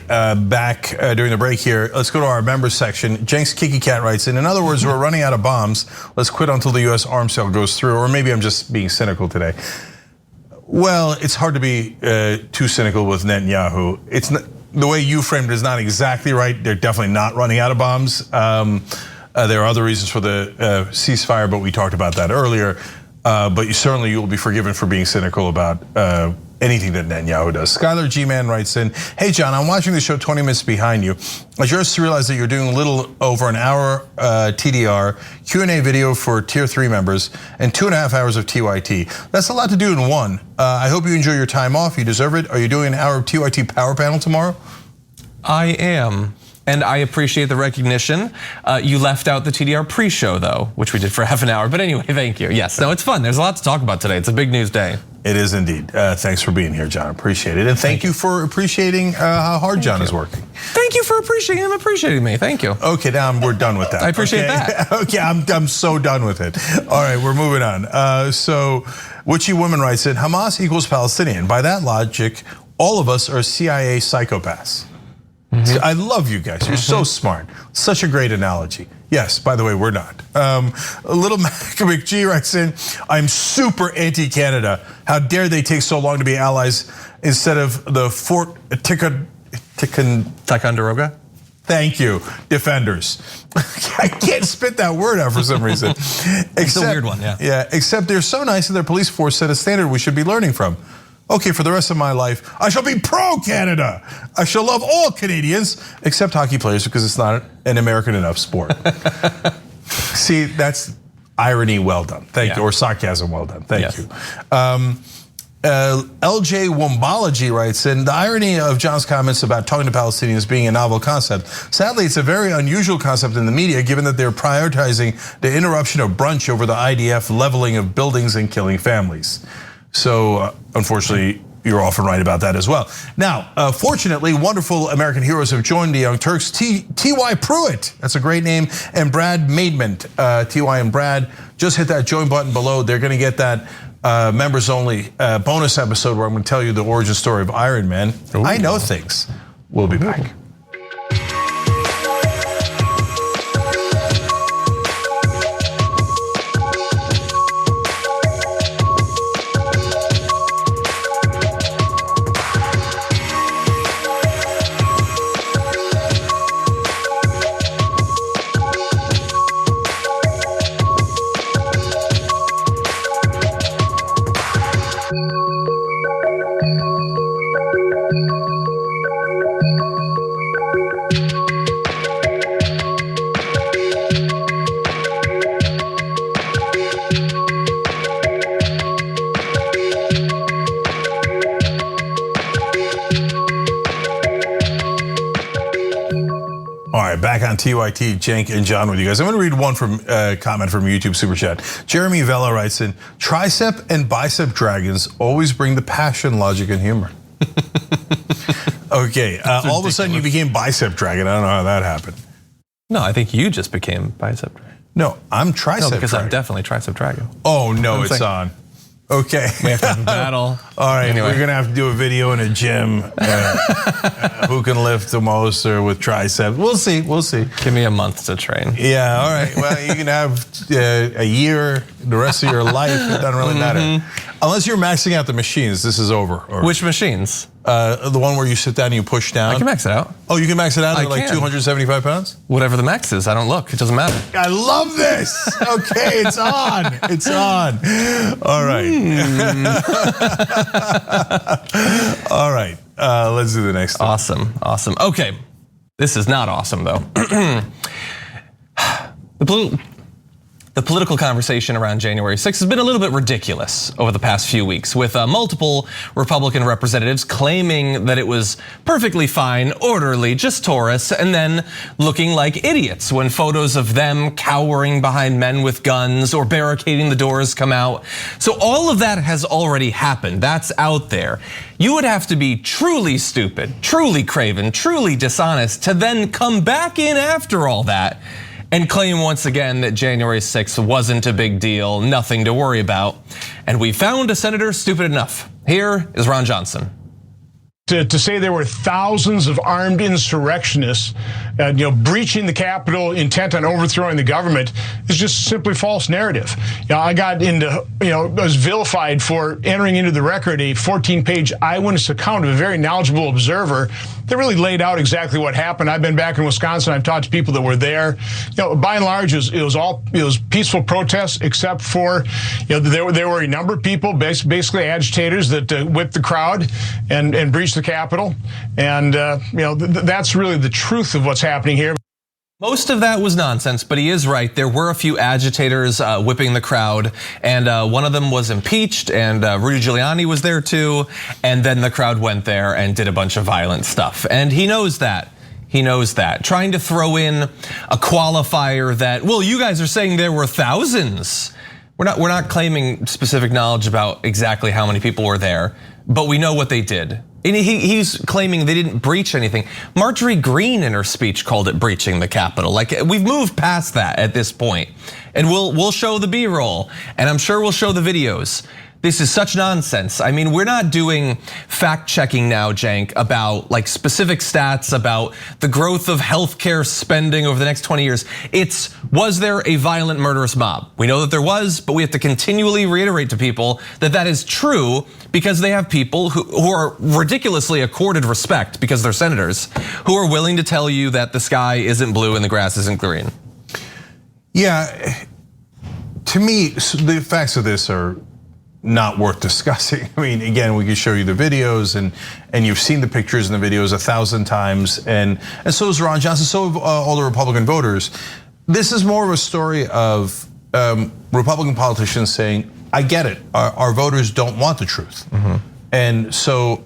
right, back during the break here. Let's go to our members section. Jenks Kiki Cat writes in other words, we're running out of bombs. Let's quit until the US arms sale goes through. Or maybe I'm just being cynical today. Well, it's hard to be too cynical with Netanyahu. It's not, the way you framed it is not exactly right. They're definitely not running out of bombs. There are other reasons for the ceasefire, but we talked about that earlier. But you will be forgiven for being cynical about anything that Netanyahu does. Skylar G-Man writes in, hey John, I'm watching the show 20 minutes behind you. I just realized that you're doing a little over an hour TDR, Q&A video for tier 3 members, and 2.5 hours of TYT. That's a lot to do in one. I hope you enjoy your time off, you deserve it. Are you doing an hour of TYT power panel tomorrow? I am. And I appreciate the recognition. You left out the TDR pre-show though, which we did for half an hour. But anyway, thank you. Yes, no, it's fun. There's a lot to talk about today. It's a big news day. It is indeed. Thanks for being here, John. Appreciate it. And thank you for appreciating how hard John is working. Thank you for appreciating him appreciating me. Thank you. Okay, now we're done with that. I appreciate that. Okay, I'm so done with it. All right, we're moving on. So Witchy Woman writes in, Hamas equals Palestinian. By that logic, all of us are CIA psychopaths. I love you guys. You're so smart. Such a great analogy. Yes, by the way, we're not. Little Mac McG writes in, I'm super anti-Canada. How dare they take so long to be allies instead of the Fort Ticonderoga? Thank you, defenders. I can't spit that word out for some reason. It's a weird one, yeah. Yeah, except they're so nice and their police force set a standard we should be learning from. Okay, for the rest of my life, I shall be pro-Canada. I shall love all Canadians, except hockey players, because it's not an American enough sport. See, that's irony well done. Thank you, or sarcasm well done. Thank you. LJ Wombology writes in, the irony of John's comments about talking to Palestinians being a novel concept. Sadly, it's a very unusual concept in the media, given that they're prioritizing the interruption of brunch over the IDF leveling of buildings and killing families. So unfortunately, you're often right about that as well. Now, fortunately, wonderful American heroes have joined the Young Turks. T.Y. Pruitt, that's a great name, and Brad Maidment. T.Y. and Brad, just hit that join button below. They're gonna get that members only bonus episode where I'm gonna tell you the origin story of Iron Man. Ooh. I know things. We'll be back. Back on TYT, Cenk and John with you guys. I'm gonna read one from comment from YouTube Super Chat. Jeremy Vela writes in, tricep and bicep dragons always bring the passion, logic, and humor. Okay, all of a sudden you became bicep dragon. I don't know how that happened. No, I think you just became bicep dragon. No, I'm tricep dragon. No, because I'm definitely tricep dragon. Oh no, it's on. Okay. We have to have a battle. All right, anyway. We're gonna have to do a video in a gym. Who can lift the most or with triceps? We'll see, we'll see. Give me a month to train. Yeah, all right. Well, you can have a year, the rest of your life. It doesn't really matter. Unless you're maxing out the machines, this is over. Which machines? The one where you sit down and you push down. I can max it out. Oh, you can max it out at like 275 pounds? Whatever the max is, I don't look, it doesn't matter. I love this. Okay, it's on, it's on. All right. All right, let's do the next one. Awesome, awesome. Okay, this is not awesome though. The political conversation around January 6th has been a little bit ridiculous over the past few weeks, with multiple Republican representatives claiming that it was perfectly fine, orderly, just tourists, and then looking like idiots when photos of them cowering behind men with guns or barricading the doors come out. So all of that has already happened. That's out there. You would have to be truly stupid, truly craven, truly dishonest to then come back in after all that and claim once again that January 6th wasn't a big deal, nothing to worry about. And we found a senator stupid enough. Here is Ron Johnson. to say there were thousands of armed insurrectionists, breaching the Capitol, intent on overthrowing the government, is just simply false narrative. I got into, was vilified for entering into the record a 14-page eyewitness account of a very knowledgeable observer that really laid out exactly what happened. I've been back in Wisconsin. I've talked to people that were there. By and large, it was peaceful protests, except for, there were a number of people, basically agitators, that whipped the crowd and breached the Capitol. And that's really the truth of what's happening here. Most of that was nonsense, but he is right. There were a few agitators whipping the crowd, and one of them was impeached, and Rudy Giuliani was there too, and then the crowd went there and did a bunch of violent stuff. And he knows that. He knows that. Trying to throw in a qualifier that, well, you guys are saying there were thousands. We're not claiming specific knowledge about exactly how many people were there, but we know what they did. And he's claiming they didn't breach anything. Marjorie Greene in her speech called it breaching the Capitol. Like, we've moved past that at this point. And we'll show the B-roll, and I'm sure we'll show the videos. This is such nonsense. I mean, we're not doing fact checking now, Cenk, about like specific stats about the growth of healthcare spending over the next 20 years. It's, was there a violent murderous mob? We know that there was, but we have to continually reiterate to people that that is true, because they have people who are ridiculously accorded respect because they're senators, who are willing to tell you that the sky isn't blue and the grass isn't green. Yeah, to me, the facts of this are not worth discussing. I mean, again, we can show you the videos, and you've seen the pictures and the videos 1,000 times, and so is Ron Johnson, so have all the Republican voters. This is more of a story of Republican politicians saying, I get it, our voters don't want the truth. And so,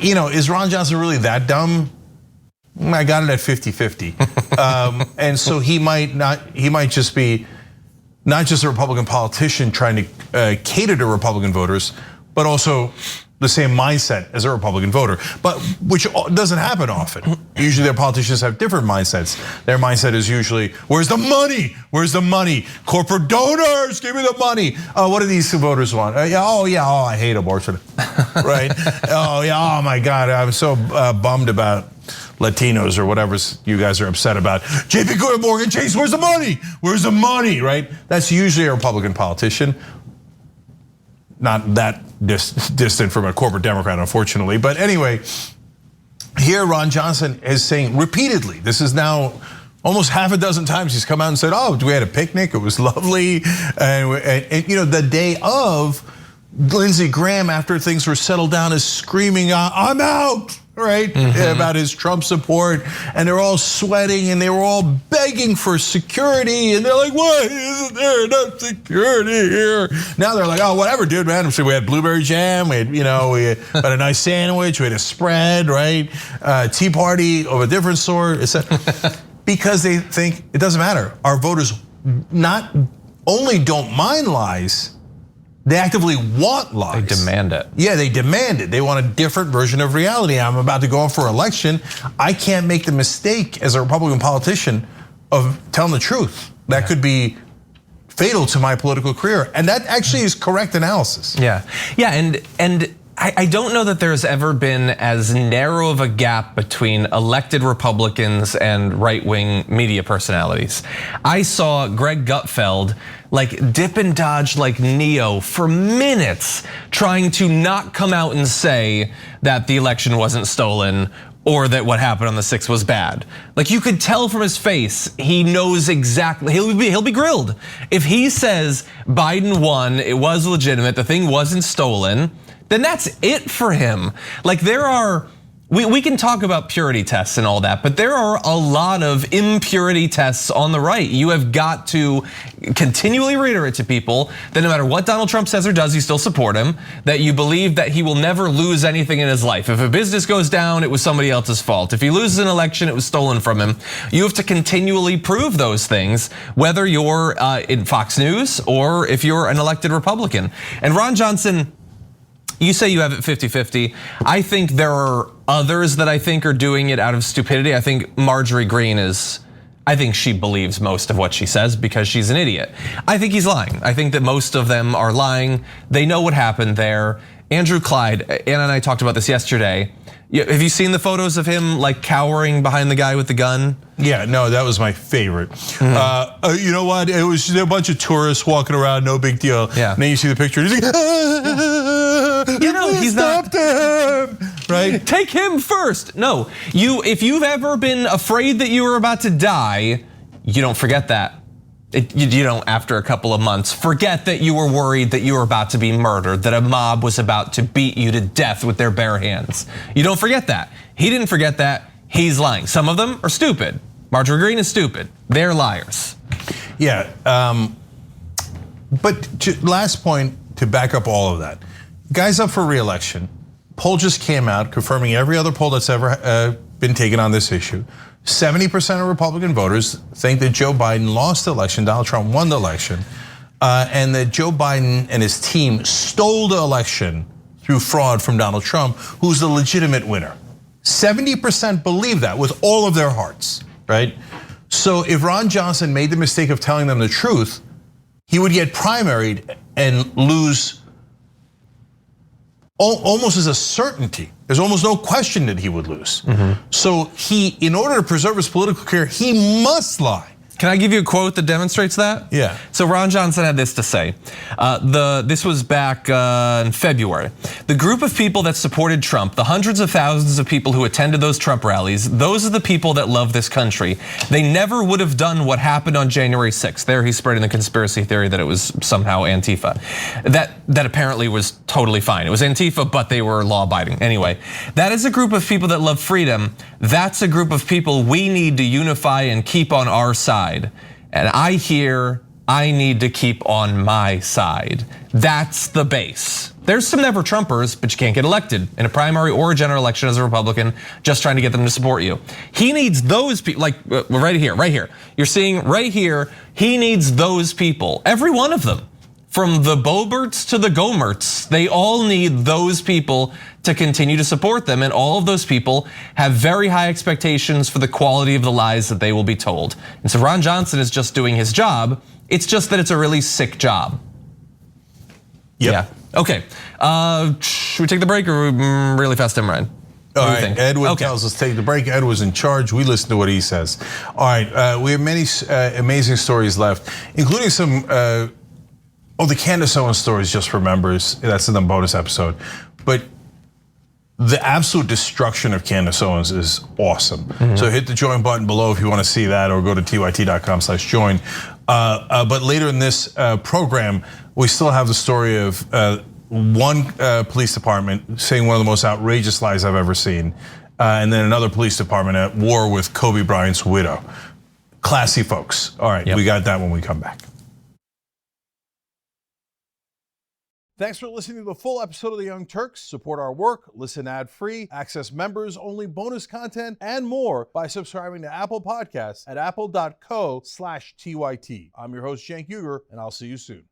is Ron Johnson really that dumb? I got it at 50-50. And so he might just be not just a Republican politician trying to cater to Republican voters, but also the same mindset as a Republican voter, but which doesn't happen often. Usually their politicians have different mindsets. Their mindset is usually, where's the money? Where's the money? Corporate donors, give me the money. What do these voters want? Oh, I hate abortion, right? Oh my God, I'm so bummed about Latinos or whatever you guys are upset about. JP Morgan Chase, where's the money? Where's the money, right? That's usually a Republican politician. Not that distant from a corporate Democrat, unfortunately. But anyway, here Ron Johnson is saying repeatedly, this is now almost half a dozen times he's come out and said, oh, we had a picnic, it was lovely. And the day of, Lindsey Graham, after things were settled down, is screaming, I'm out, right? About his Trump support, and they're all sweating, and they were all begging for security, and they're like, why isn't there enough security here? Now they're like, oh, whatever, dude, man. So we had blueberry jam, we had a nice sandwich, we had a spread, right? Tea party of a different sort. Because they think it doesn't matter. Our voters not only don't mind lies, they actively want lies. They demand it. Yeah, they demand it. They want a different version of reality. I'm about to go on for election. I can't make the mistake as a Republican politician of telling the truth. That could be fatal to my political career. And that actually is correct analysis. Yeah, and I don't know that there's ever been as narrow of a gap between elected Republicans and right-wing media personalities. I saw Greg Gutfeld like dip and dodge like Neo for minutes, trying to not come out and say that the election wasn't stolen or that what happened on the 6th was bad. Like, you could tell from his face, he knows exactly, he'll be grilled. If he says Biden won, it was legitimate, the thing wasn't stolen, then that's it for him. Like, we can talk about purity tests and all that, but there are a lot of impurity tests on the right. You have got to continually reiterate to people that no matter what Donald Trump says or does, you still support him, that you believe that he will never lose anything in his life. If a business goes down, it was somebody else's fault. If he loses an election, it was stolen from him. You have to continually prove those things, whether you're in Fox News or if you're an elected Republican. And Ron Johnson, you say you have it 50-50. I think there are others that I think are doing it out of stupidity. I think Marjorie Greene I think she believes most of what she says because she's an idiot. I think he's lying. I think that most of them are lying. They know what happened there. Andrew Clyde, Anna and I talked about this yesterday. Yeah, have you seen the photos of him like cowering behind the guy with the gun? Yeah, no, that was my favorite. You know what? It was just a bunch of tourists walking around, no big deal. Yeah. And then you see the picture, he's like, he's not. Him. Right? Take him first. No, if you've ever been afraid that you were about to die, you don't forget that. You don't, after a couple of months, forget that you were worried that you were about to be murdered, that a mob was about to beat you to death with their bare hands. You don't forget that. He didn't forget that. He's lying. Some of them are stupid. Marjorie Greene is stupid. They're liars. Yeah, but last point to back up all of that. Guy's up for re-election. Poll just came out confirming every other poll that's ever been taken on this issue. 70% of Republican voters think that Joe Biden lost the election, Donald Trump won the election, and that Joe Biden and his team stole the election through fraud from Donald Trump, who's the legitimate winner. 70% believe that with all of their hearts, right? So if Ron Johnson made the mistake of telling them the truth, he would get primaried and lose almost as a certainty. There's almost no question that he would lose. So in order to preserve his political career, he must lie. Can I give you a quote that demonstrates that? Yeah. So Ron Johnson had this to say. This was back in February. The group of people that supported Trump, the hundreds of thousands of people who attended those Trump rallies, those are the people that love this country. They never would have done what happened on January 6th. There he's spreading the conspiracy theory that it was somehow Antifa. That apparently was totally fine. It was Antifa, but they were law-abiding. Anyway, that is a group of people that love freedom. That's a group of people we need to unify and keep on our side. And I need to keep on my side. That's the base. There's some never Trumpers, but you can't get elected in a primary or a general election as a Republican just trying to get them to support you. He needs those people, like right here. You're seeing right here, he needs those people, every one of them. From the Boberts to the Gomerts, they all need those people to continue to support them, and all of those people have very high expectations for the quality of the lies that they will be told. And so Ron Johnson is just doing his job. It's just that it's a really sick job. Yep. Yeah. Okay. Should we take the break or really fast, Tim Ryan? All right, Edwin tells us take the break. Ed was in charge. We listen to what he says. All right, we have many amazing stories left, including some. The Candace Owens stories just for members. That's in the bonus episode. But the absolute destruction of Candace Owens is awesome. So hit the join button below if you want to see that, or go to tyt.com/join. But later in this program, we still have the story of one police department saying one of the most outrageous lies I've ever seen, and then another police department at war with Kobe Bryant's widow. Classy folks. All right, we got that when we come back. Thanks for listening to the full episode of The Young Turks. Support our work, listen ad-free, access members-only bonus content, and more by subscribing to Apple Podcasts at apple.co/TYT. I'm your host, Cenk Uygur, and I'll see you soon.